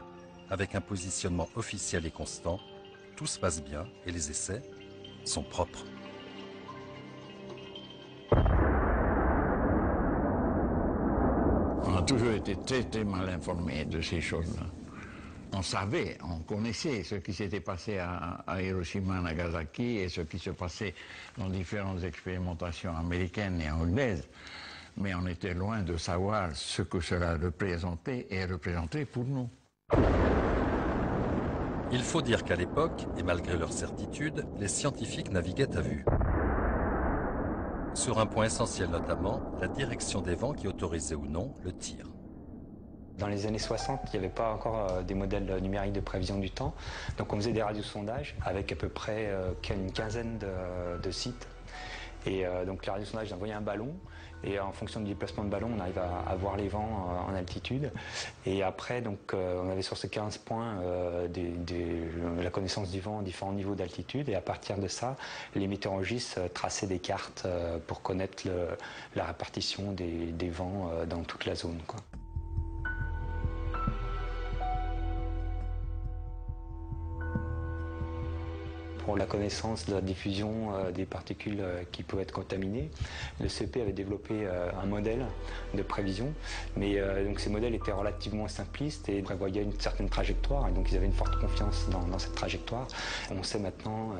Avec un positionnement officiel et constant, tout se passe bien et les essais sont propres.
On a toujours été très mal informés de ces choses-là. On savait, on connaissait ce qui s'était passé à Hiroshima, Nagasaki et ce qui se passait dans différentes expérimentations américaines et anglaises. Mais on était loin de savoir ce que cela représentait et représentait pour nous.
Il faut dire qu'à l'époque, et malgré leur certitude, les scientifiques naviguaient à vue. Sur un point essentiel notamment, la direction des vents qui autorisait ou non le tir.
Dans les années 60, il n'y avait pas encore des modèles numériques de prévision du temps. Donc on faisait des radiosondages avec à peu près une quinzaine de sites. Et donc les radiosondages envoyaient un ballon. Et en fonction du déplacement de ballon, on arrive à voir les vents en altitude. Et après, donc, on avait sur ces 15 points la connaissance du vent à différents niveaux d'altitude. Et à partir de ça, les météorologistes traçaient des cartes pour connaître la répartition des vents dans toute la zone, quoi. Pour la connaissance de la diffusion des particules qui peuvent être contaminées, le CEP avait développé un modèle de prévision, mais donc ces modèles étaient relativement simplistes et prévoyaient une certaine trajectoire, et donc ils avaient une forte confiance dans cette trajectoire. On sait maintenant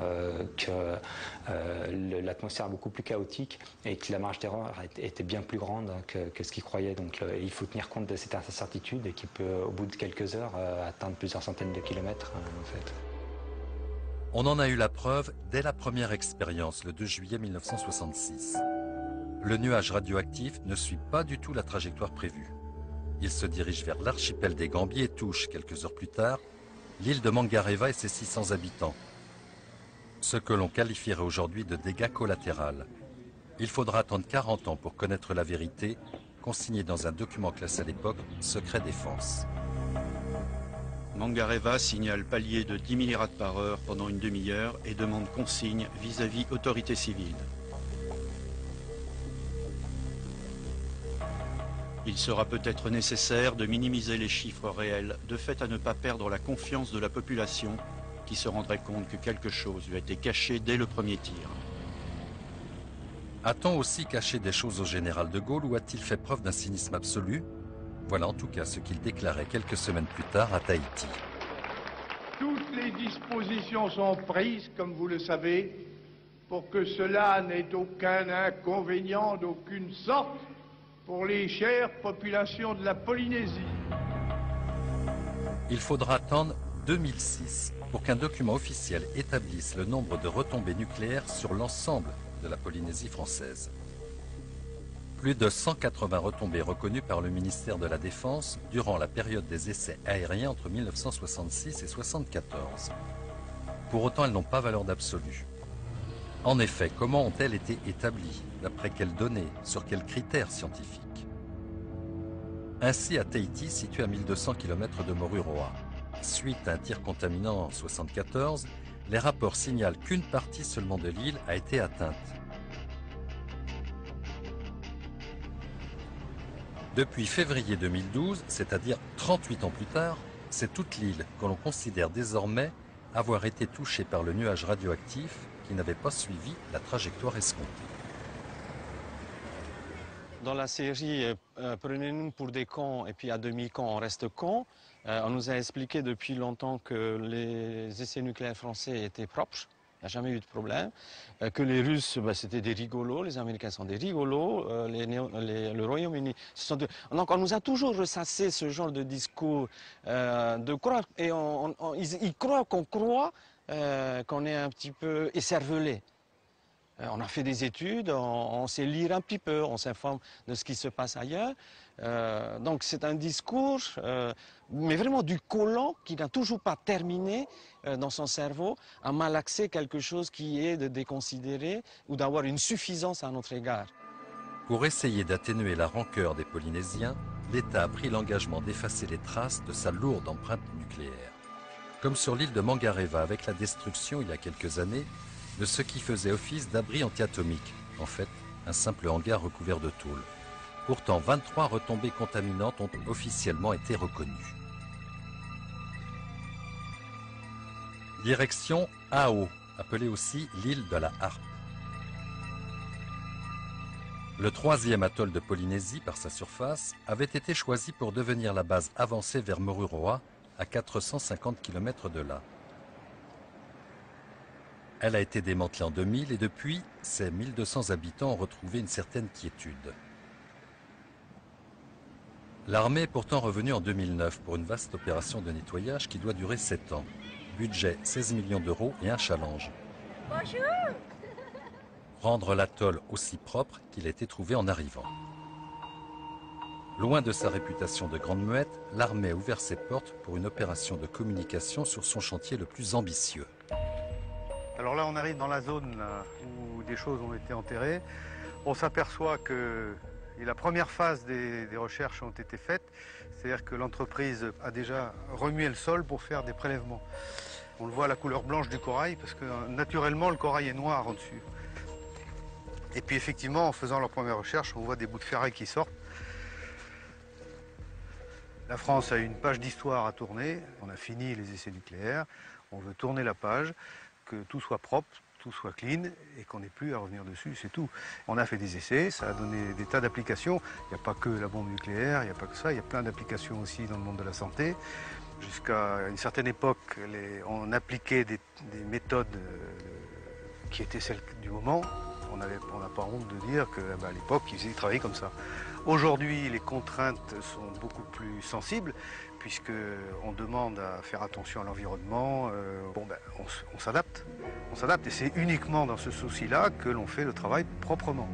que l'atmosphère est beaucoup plus chaotique et que la marge d'erreur était bien plus grande que ce qu'ils croyaient. Donc il faut tenir compte de cette incertitude et qui peut, au bout de quelques heures, atteindre plusieurs centaines de kilomètres en fait.
On en a eu la preuve dès la première expérience, le 2 juillet 1966. Le nuage radioactif ne suit pas du tout la trajectoire prévue. Il se dirige vers l'archipel des Gambiers et touche, quelques heures plus tard, l'île de Mangareva et ses 600 habitants. Ce que l'on qualifierait aujourd'hui de dégâts collatéraux. Il faudra attendre 40 ans pour connaître la vérité, consignée dans un document classé à l'époque Secret Défense.
Mangareva signale palier de 10 000 rad par heure pendant une demi-heure et demande consigne vis-à-vis autorités civiles. Il sera peut-être nécessaire de minimiser les chiffres réels, de fait à ne pas perdre la confiance de la population qui se rendrait compte que quelque chose lui a été caché dès le premier tir.
A-t-on aussi caché des choses au général de Gaulle ou a-t-il fait preuve d'un cynisme absolu? Voilà en tout cas ce qu'il déclarait quelques semaines plus tard à Tahiti.
Toutes les dispositions sont prises, comme vous le savez, pour que cela n'ait aucun inconvénient d'aucune sorte pour les chères populations de la Polynésie.
Il faudra attendre 2006 pour qu'un document officiel établisse le nombre de retombées nucléaires sur l'ensemble de la Polynésie française. Plus de 180 retombées reconnues par le ministère de la Défense durant la période des essais aériens entre 1966 et 1974. Pour autant, elles n'ont pas valeur d'absolu. En effet, comment ont-elles été établies? D'après quelles données? Sur quels critères scientifiques? Ainsi, à Tahiti, situé à 1200 km de Moruroa, suite à un tir contaminant en 1974, les rapports signalent qu'une partie seulement de l'île a été atteinte. Depuis février 2012, c'est-à-dire 38 ans plus tard, c'est toute l'île que l'on considère désormais avoir été touchée par le nuage radioactif qui n'avait pas suivi la trajectoire escomptée.
Dans la série Prenez-nous pour des cons et puis à demi-cons on reste cons, on nous a expliqué depuis longtemps que les essais nucléaires français étaient propres. Il n'y a jamais eu de problème. Que les Russes, c'était des rigolos, les Américains sont des rigolos, le Royaume-Uni... Donc on nous a toujours ressassé ce genre de discours de croire, et ils croient qu'on croit qu'on est un petit peu écervelé. On a fait des études, on sait lire un petit peu, on s'informe de ce qui se passe ailleurs. Donc c'est un discours, mais vraiment du colon qui n'a toujours pas terminé dans son cerveau à malaxer quelque chose qui est de déconsidérer ou d'avoir une suffisance à notre égard.
Pour essayer d'atténuer la rancœur des Polynésiens, l'État a pris l'engagement d'effacer les traces de sa lourde empreinte nucléaire. Comme sur l'île de Mangareva avec la destruction il y a quelques années de ce qui faisait office d'abri antiatomique, en fait un simple hangar recouvert de tôle. Pourtant, 23 retombées contaminantes ont officiellement été reconnues. Direction Ao, appelée aussi l'île de la Harpe. Le troisième atoll de Polynésie, par sa surface, avait été choisi pour devenir la base avancée vers Moruroa, à 450 km de là. Elle a été démantelée en 2000 et depuis, ses 1200 habitants ont retrouvé une certaine quiétude. L'armée est pourtant revenue en 2009 pour une vaste opération de nettoyage qui doit durer 7 ans. Budget 16 millions d'euros et un challenge. Bonjour. Rendre l'atoll aussi propre qu'il a été trouvé en arrivant. Loin de sa réputation de grande muette, l'armée a ouvert ses portes pour une opération de communication sur son chantier le plus ambitieux.
Alors là, on arrive dans la zone où des choses ont été enterrées. On s'aperçoit que la première phase des recherches ont été faites, c'est-à-dire que l'entreprise a déjà remué le sol pour faire des prélèvements. On le voit à la couleur blanche du corail, parce que naturellement, le corail est noir en dessus. Et puis effectivement, en faisant leur première recherche, on voit des bouts de ferraille qui sortent. La France a une page d'histoire à tourner. On a fini les essais nucléaires. On veut tourner la page, que tout soit propre, tout soit clean et qu'on n'ait plus à revenir dessus, c'est tout. On a fait des essais, ça a donné des tas d'applications. Il n'y a pas que la bombe nucléaire, il n'y a pas que ça, il y a plein d'applications aussi dans le monde de la santé. Jusqu'à une certaine époque, on appliquait des méthodes qui étaient celles du moment. On n'a pas honte de dire qu'à l'époque, ils travaillaient comme ça. Aujourd'hui, les contraintes sont beaucoup plus sensibles, puisqu'on demande à faire attention à l'environnement. On s'adapte. On s'adapte, et c'est uniquement dans ce souci-là que l'on fait le travail proprement.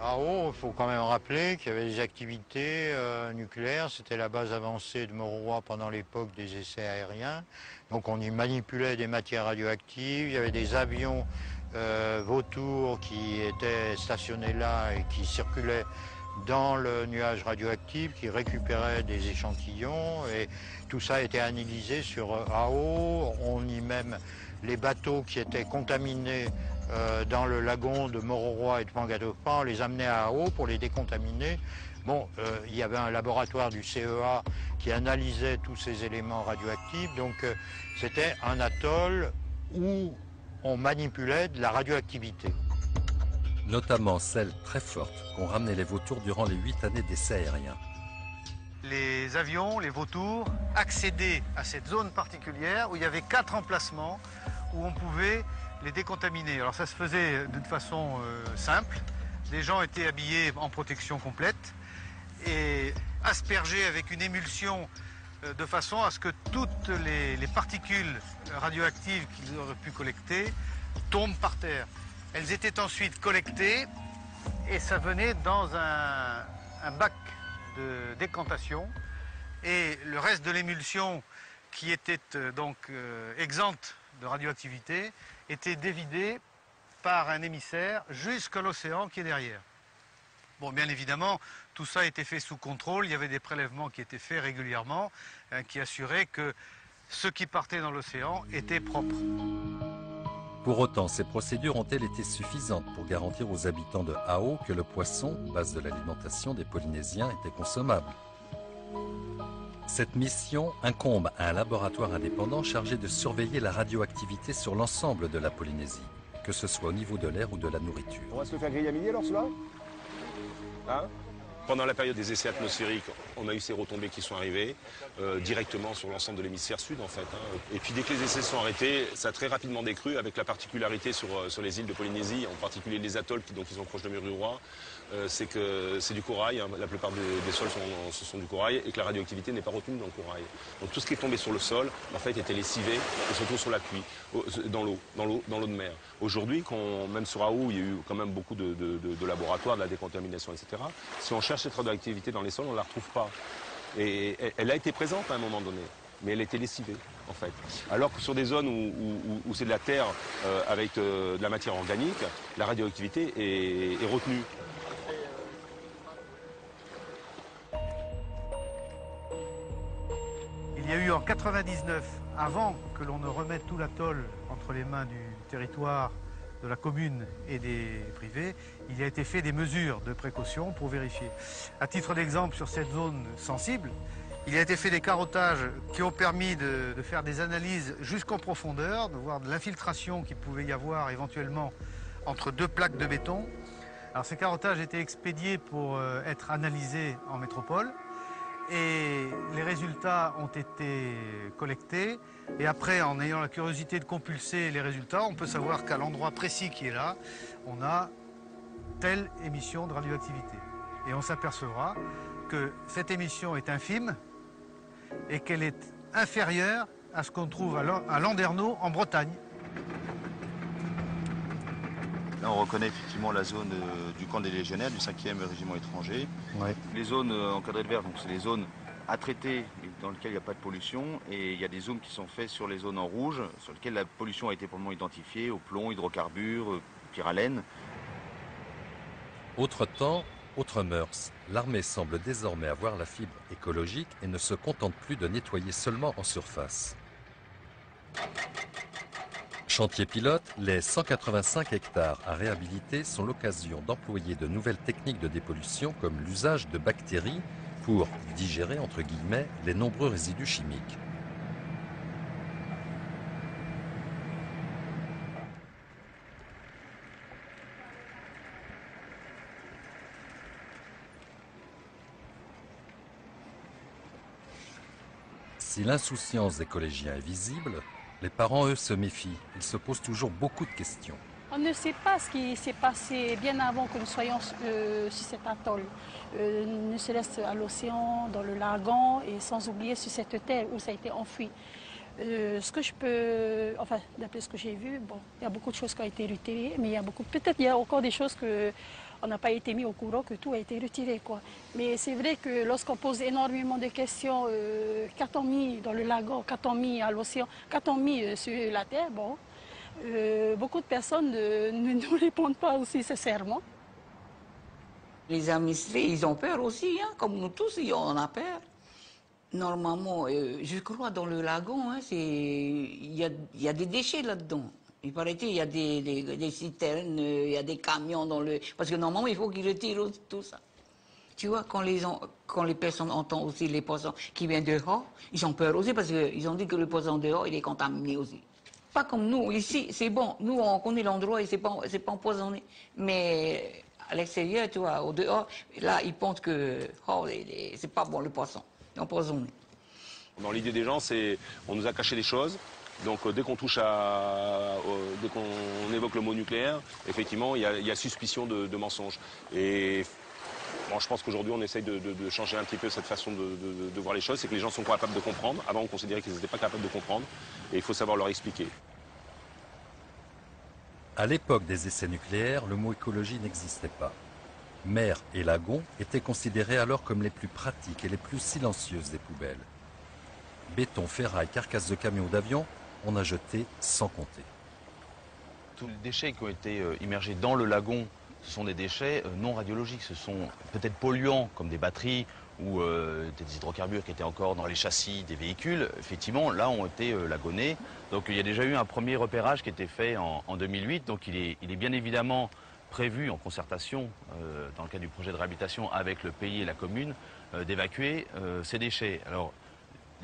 À Ao, il faut quand même rappeler qu'il y avait des activités nucléaires. C'était la base avancée de Moruroa pendant l'époque des essais aériens. Donc on y manipulait des matières radioactives. Il y avait des avions vautours qui étaient stationnés là et qui circulaient dans le nuage radioactif, qui récupéraient des échantillons. Et tout ça a été analysé sur Ao. On y même les bateaux qui étaient contaminés dans le lagon de Moruroa et de Pangatopa, on les amenait à Ao pour les décontaminer. Bon, il y avait un laboratoire du CEA qui analysait tous ces éléments radioactifs, donc c'était un atoll où on manipulait de la radioactivité.
Notamment celle très forte qu'ont ramené les vautours durant les 8 années d'essais aériens.
Les avions, les vautours, accédaient à cette zone particulière où il y avait 4 emplacements où on pouvait les décontaminer. Alors ça se faisait d'une façon simple. Les gens étaient habillés en protection complète et aspergés avec une émulsion de façon à ce que toutes les particules radioactives qu'ils auraient pu collecter tombent par terre. Elles étaient ensuite collectées et ça venait dans un bac de décantation et le reste de l'émulsion qui était donc exempte de radioactivité était dévidé par un émissaire jusqu'à l'océan qui est derrière. Bon, bien évidemment, tout ça a été fait sous contrôle. Il y avait des prélèvements qui étaient faits régulièrement, qui assuraient que ce qui partait dans l'océan était propre.
Pour autant, ces procédures ont-elles été suffisantes pour garantir aux habitants de Hao que le poisson, base de l'alimentation des Polynésiens, était consommable? Cette mission incombe à un laboratoire indépendant chargé de surveiller la radioactivité sur l'ensemble de la Polynésie, que ce soit au niveau de l'air ou de la nourriture.
On va se le faire griller à midi alors cela hein? Pendant la période des essais atmosphériques, on a eu ces retombées qui sont arrivées directement sur l'ensemble de l'hémisphère sud en fait. Hein. Et puis dès que les essais sont arrêtés, ça a très rapidement décru avec la particularité sur les îles de Polynésie, en particulier les atolls qui sont proches de Mururoa, c'est que c'est du corail, hein. La plupart des sols sont du corail et que la radioactivité n'est pas retenue dans le corail. Donc tout ce qui est tombé sur le sol en fait était lessivé et se retrouve sur la pluie, dans l'eau de mer. Aujourd'hui, même sur Hao, il y a eu quand même beaucoup de laboratoires, de la décontamination, etc. Si on cherche cette radioactivité dans les sols, on ne la retrouve pas. Et elle a été présente à un moment donné, mais elle a été lessivée, en fait. Alors que sur des zones où c'est de la terre avec de la matière organique, la radioactivité est retenue.
Il y a eu en 99, avant que l'on ne remette tout l'atoll entre les mains du territoire, de la commune et des privés, il a été fait des mesures de précaution pour vérifier. À titre d'exemple, sur cette zone sensible, il a été fait des carottages qui ont permis de faire des analyses jusqu'en profondeur, de voir de l'infiltration qu'il pouvait y avoir éventuellement entre 2 plaques de béton. Alors ces carottages étaient expédiés pour être analysés en métropole. Et les résultats ont été collectés. Et après, en ayant la curiosité de compulser les résultats, on peut savoir qu'à l'endroit précis qui est là, on a telle émission de radioactivité. Et on s'apercevra que cette émission est infime et qu'elle est inférieure à ce qu'on trouve à Landerneau, en Bretagne.
Là, on reconnaît effectivement la zone du camp des légionnaires, du 5e régiment étranger. Ouais. Les zones encadrées de vert, donc c'est les zones à traiter dans lesquelles il n'y a pas de pollution. Et il y a des zooms qui sont faits sur les zones en rouge, sur lesquelles la pollution a été pour le moment identifiée, au plomb, hydrocarbures, pyralène.
Autre temps, autre mœurs. L'armée semble désormais avoir la fibre écologique et ne se contente plus de nettoyer seulement en surface. Chantier pilote, les 185 hectares à réhabiliter sont l'occasion d'employer de nouvelles techniques de dépollution comme l'usage de bactéries pour digérer, entre guillemets, les nombreux résidus chimiques. Si l'insouciance des collégiens est visible, les parents, eux, se méfient. Ils se posent toujours beaucoup de questions.
On ne sait pas ce qui s'est passé bien avant que nous soyons sur cet atoll. Ne serait-ce à l'océan, dans le lagon et sans oublier sur cette terre où ça a été enfoui. Ce que je peux, enfin, d'après ce que j'ai vu, bon, il y a beaucoup de choses qui ont été retirées, mais peut-être il y a encore des choses qu'on n'a pas été mis au courant, que tout a été retiré, quoi. Mais c'est vrai que lorsqu'on pose énormément de questions, qu'a-t-on mis dans le lagon, qu'a-t-on mis à l'océan, qu'a-t-on mis sur la terre, bon, beaucoup de personnes ne nous répondent pas aussi sincèrement.
Les administrés, ils ont peur aussi, hein, comme nous tous, on a peur. Normalement, je crois dans le lagon, hein, il y a des déchets là-dedans. Il paraît-il, il y a des citernes, il y a des camions dans le... Parce que normalement, il faut qu'ils retirent tout ça. Tu vois, quand les personnes entendent aussi les poissons qui viennent dehors, ils ont peur aussi parce qu'ils ont dit que le poisson dehors, il est contaminé aussi. Pas comme nous, ici, c'est bon. Nous, on connaît l'endroit et c'est pas empoisonné. Mais à l'extérieur, tu vois, au dehors, là, ils pensent que c'est pas bon le poisson, c'est empoisonné.
Dans l'idée des gens, c'est on nous a caché des choses. Donc dès qu'on dès qu'on évoque le mot nucléaire, effectivement, il y a suspicion de mensonge. Et bon, je pense qu'aujourd'hui, on essaye de changer un petit peu cette façon de voir les choses. C'est que les gens sont capables de comprendre. Avant, on considérait qu'ils n'étaient pas capables de comprendre. Et il faut savoir leur expliquer.
À l'époque des essais nucléaires, le mot écologie n'existait pas. Mer et lagon étaient considérés alors comme les plus pratiques et les plus silencieuses des poubelles. Béton, ferraille, carcasses de camions ou d'avions, on a jeté sans compter.
Tous les déchets qui ont été immergés dans le lagon, ce sont des déchets non radiologiques. Ce sont peut-être polluants, comme des batteries ou des hydrocarbures qui étaient encore dans les châssis des véhicules. Effectivement, là, ont été lagonnés. Donc il y a déjà eu un premier repérage qui a été fait en 2008. Donc il est bien évidemment prévu en concertation, dans le cadre du projet de réhabilitation avec le pays et la commune, d'évacuer ces déchets. Alors,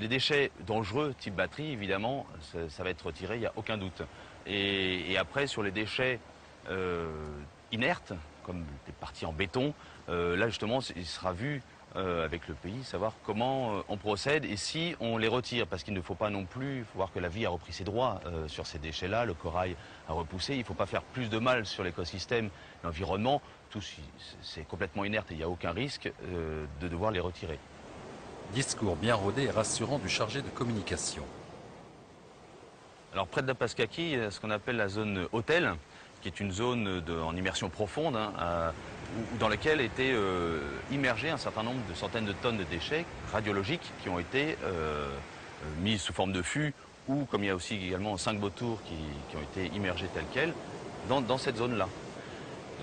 les déchets dangereux, type batterie, évidemment, ça va être retiré, il n'y a aucun doute. Et après, sur les déchets inertes, comme des parties en béton, là justement, il sera vu avec le pays, savoir comment on procède et si on les retire. Parce qu'il ne faut pas non plus, il faut voir que la vie a repris ses droits sur ces déchets-là, le corail a repoussé, il ne faut pas faire plus de mal sur l'écosystème, l'environnement. Tout c'est complètement inerte et il n'y a aucun risque de devoir les retirer.
Discours bien rodé et rassurant du chargé de communication.
Alors près de la Pascaki, il y a ce qu'on appelle la zone hôtel, qui est une zone en immersion profonde, dans laquelle étaient immergés un certain nombre de centaines de tonnes de déchets radiologiques qui ont été mis sous forme de fûts, ou comme il y a aussi également 5 vautours qui ont été immergés tels quels, dans cette zone-là.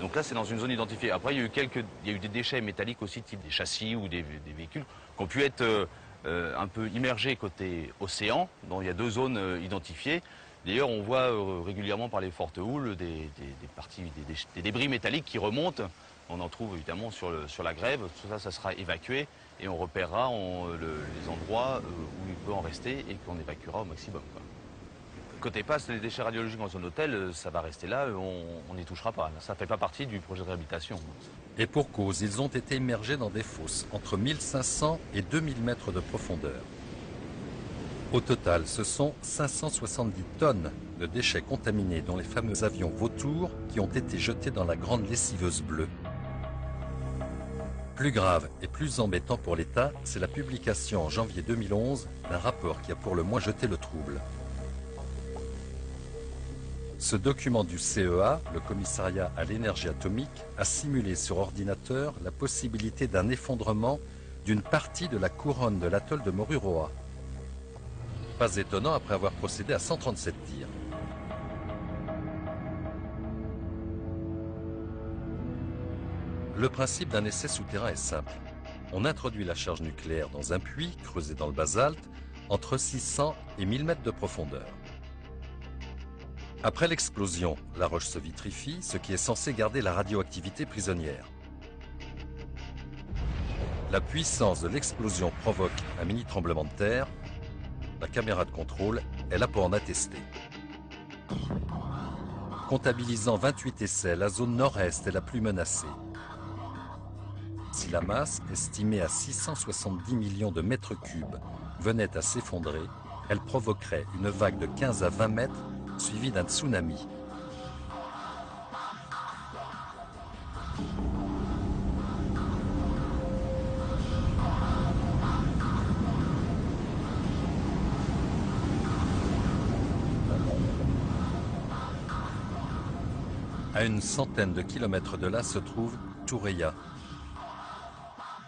Donc là, c'est dans une zone identifiée. Après, il y a eu des déchets métalliques aussi, type des châssis ou des véhicules, qui ont pu être un peu immergés côté océan, dont il y a 2 zones identifiées. D'ailleurs, on voit régulièrement par les fortes houles des débris métalliques qui remontent. On en trouve évidemment sur la grève. Tout ça, ça sera évacué et on repérera les endroits où il peut en rester et qu'on évacuera au maximum, quoi. Côté passe, les déchets radiologiques en zone hôtel, ça va rester là, on n'y touchera pas. Ça ne fait pas partie du projet de réhabilitation.
Et pour cause, ils ont été immergés dans des fosses entre 1500 et 2000 mètres de profondeur. Au total, ce sont 570 tonnes de déchets contaminés, dont les fameux avions vautours qui ont été jetés dans la grande lessiveuse bleue. Plus grave et plus embêtant pour l'État, c'est la publication en janvier 2011 d'un rapport qui a pour le moins jeté le trouble. Ce document du CEA, le commissariat à l'énergie atomique, a simulé sur ordinateur la possibilité d'un effondrement d'une partie de la couronne de l'atoll de Moruroa. Pas étonnant après avoir procédé à 137 tirs. Le principe d'un essai souterrain est simple. On introduit la charge nucléaire dans un puits creusé dans le basalte entre 600 et 1000 mètres de profondeur. Après l'explosion, la roche se vitrifie, ce qui est censé garder la radioactivité prisonnière. La puissance de l'explosion provoque un mini tremblement de terre. La caméra de contrôle est là pour en attester. Comptabilisant 28 essais, la zone nord-est est la plus menacée. Si la masse, estimée à 670 millions de mètres cubes, venait à s'effondrer, elle provoquerait une vague de 15 à 20 mètres suivi d'un tsunami. À une centaine de kilomètres de là se trouve Toureia.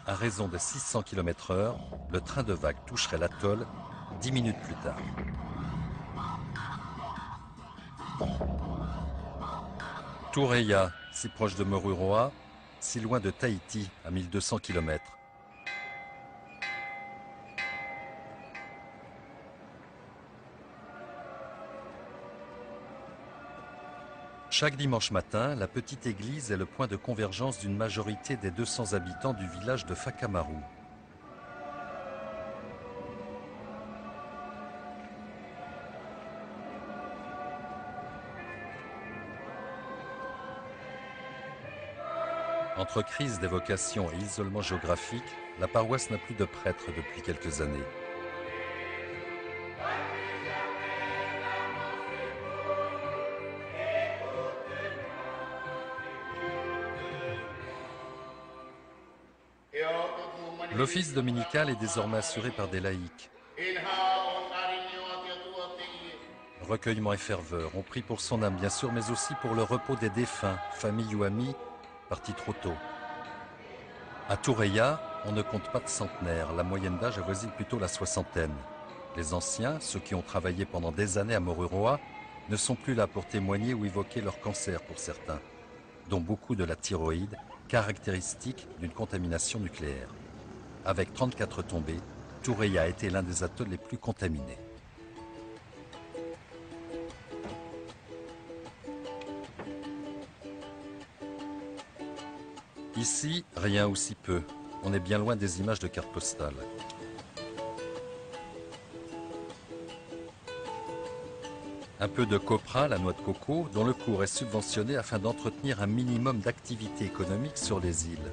À raison de 600 km/h, le train de vague toucherait l'atoll 10 minutes plus tard. Toureia, si proche de Moruroa, si loin de Tahiti, à 1200 km. Chaque dimanche matin, la petite église est le point de convergence d'une majorité des 200 habitants du village de Fakamaru. Entre crise des vocations et isolement géographique, la paroisse n'a plus de prêtre depuis quelques années. L'office dominical est désormais assuré par des laïcs. Recueillement et ferveur, on prie pour son âme bien sûr, mais aussi pour le repos des défunts, familles ou amis, partis trop tôt. À Toureia, on ne compte pas de centenaires, la moyenne d'âge avoisine plutôt la soixantaine. Les anciens, ceux qui ont travaillé pendant des années à Moruroa, ne sont plus là pour témoigner ou évoquer leur cancer pour certains, dont beaucoup de la thyroïde, caractéristique d'une contamination nucléaire. Avec 34 tombées, Toureia a été l'un des atolls les plus contaminés. Ici, rien ou si peu. On est bien loin des images de cartes postales. Un peu de copra, la noix de coco, dont le cours est subventionné afin d'entretenir un minimum d'activité économique sur les îles.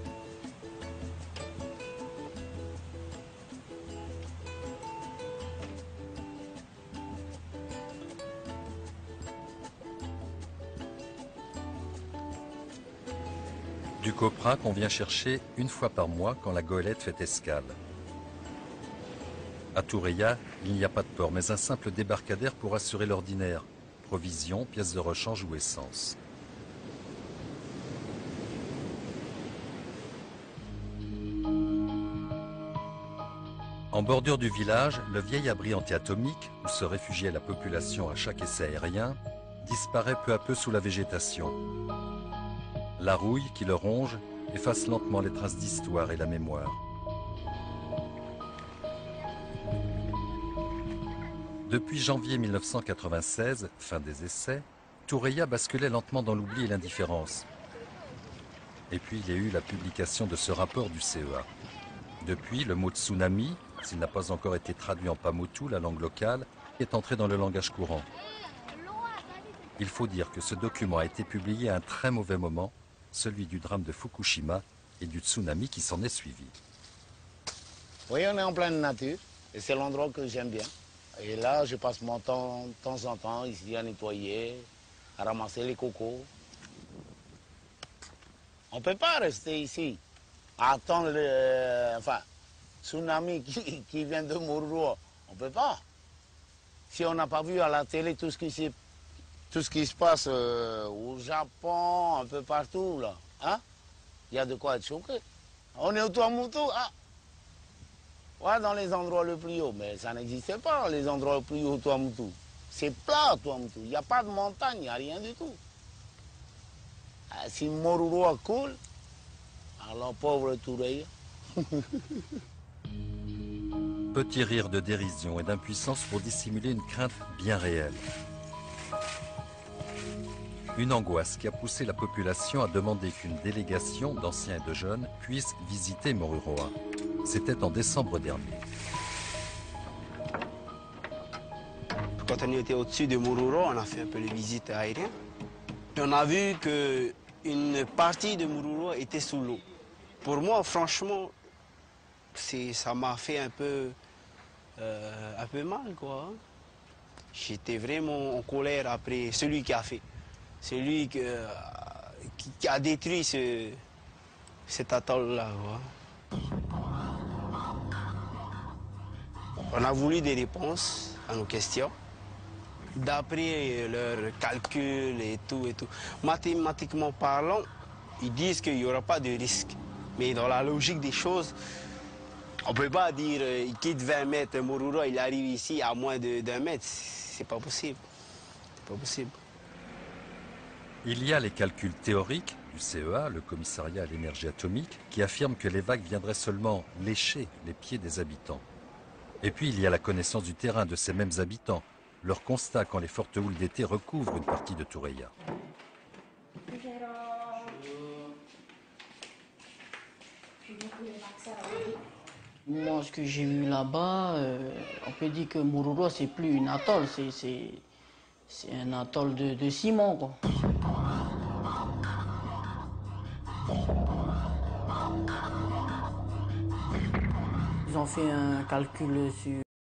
Du copra qu'on vient chercher une fois par mois quand la goélette fait escale. À Toureia, il n'y a pas de port, mais un simple débarcadère pour assurer l'ordinaire. Provisions, pièces de rechange ou essence. En bordure du village, le vieil abri antiatomique, où se réfugiait la population à chaque essai aérien, disparaît peu à peu sous la végétation. La rouille qui le ronge efface lentement les traces d'histoire et la mémoire. Depuis janvier 1996, fin des essais, Toureia basculait lentement dans l'oubli et l'indifférence. Et puis il y a eu la publication de ce rapport du CEA. Depuis, le mot tsunami, s'il n'a pas encore été traduit en pamotu, la langue locale, est entré dans le langage courant. Il faut dire que ce document a été publié à un très mauvais moment, celui du drame de Fukushima et du tsunami qui s'en est suivi.
Oui, on est en pleine nature et c'est l'endroit que j'aime bien. Et là, je passe mon temps de temps en temps ici à nettoyer, à ramasser les cocos. On ne peut pas rester ici, à attendre le tsunami qui vient de Moruroa. On ne peut pas. Si on n'a pas vu à la télé tout ce qui se passe au Japon, un peu partout, là, hein? Il y a de quoi être choqué. On est au Tuamotu, ah! Ouais, dans les endroits les plus hauts, mais ça n'existait pas, les endroits les plus hauts au Tuamotu. C'est plat, Tuamotu. Il n'y a pas de montagne, il n'y a rien du tout. Si Moruroa coule, alors pauvre Toureia.
Petit rire de dérision et d'impuissance pour dissimuler une crainte bien réelle. Une angoisse qui a poussé la population à demander qu'une délégation d'anciens et de jeunes puisse visiter Moruroa. C'était en décembre dernier.
Quand on était au-dessus de Moruroa, on a fait un peu les visites aériennes. Et on a vu qu'une partie de Moruroa était sous l'eau. Pour moi, franchement, ça m'a fait un peu mal, quoi. J'étais vraiment en colère après celui qui a fait. Celui qui a détruit cet atoll-là. On a voulu des réponses à nos questions, d'après leurs calculs et tout. Mathématiquement parlant, ils disent qu'il n'y aura pas de risque. Mais dans la logique des choses, on ne peut pas dire il quitte 20 mètres Moruroa, il arrive ici à moins d'1 mètre. C'est pas possible. C'est pas possible.
Il y a les calculs théoriques du CEA, le commissariat à l'énergie atomique, qui affirment que les vagues viendraient seulement lécher les pieds des habitants. Et puis il y a la connaissance du terrain de ces mêmes habitants, leur constat quand les fortes houles d'été recouvrent une partie de Toureia.
Moi, ce que j'ai vu là-bas, on peut dire que Moruroa, c'est plus une atoll, c'est un atoll de ciment, quoi. ont fait un calcul sur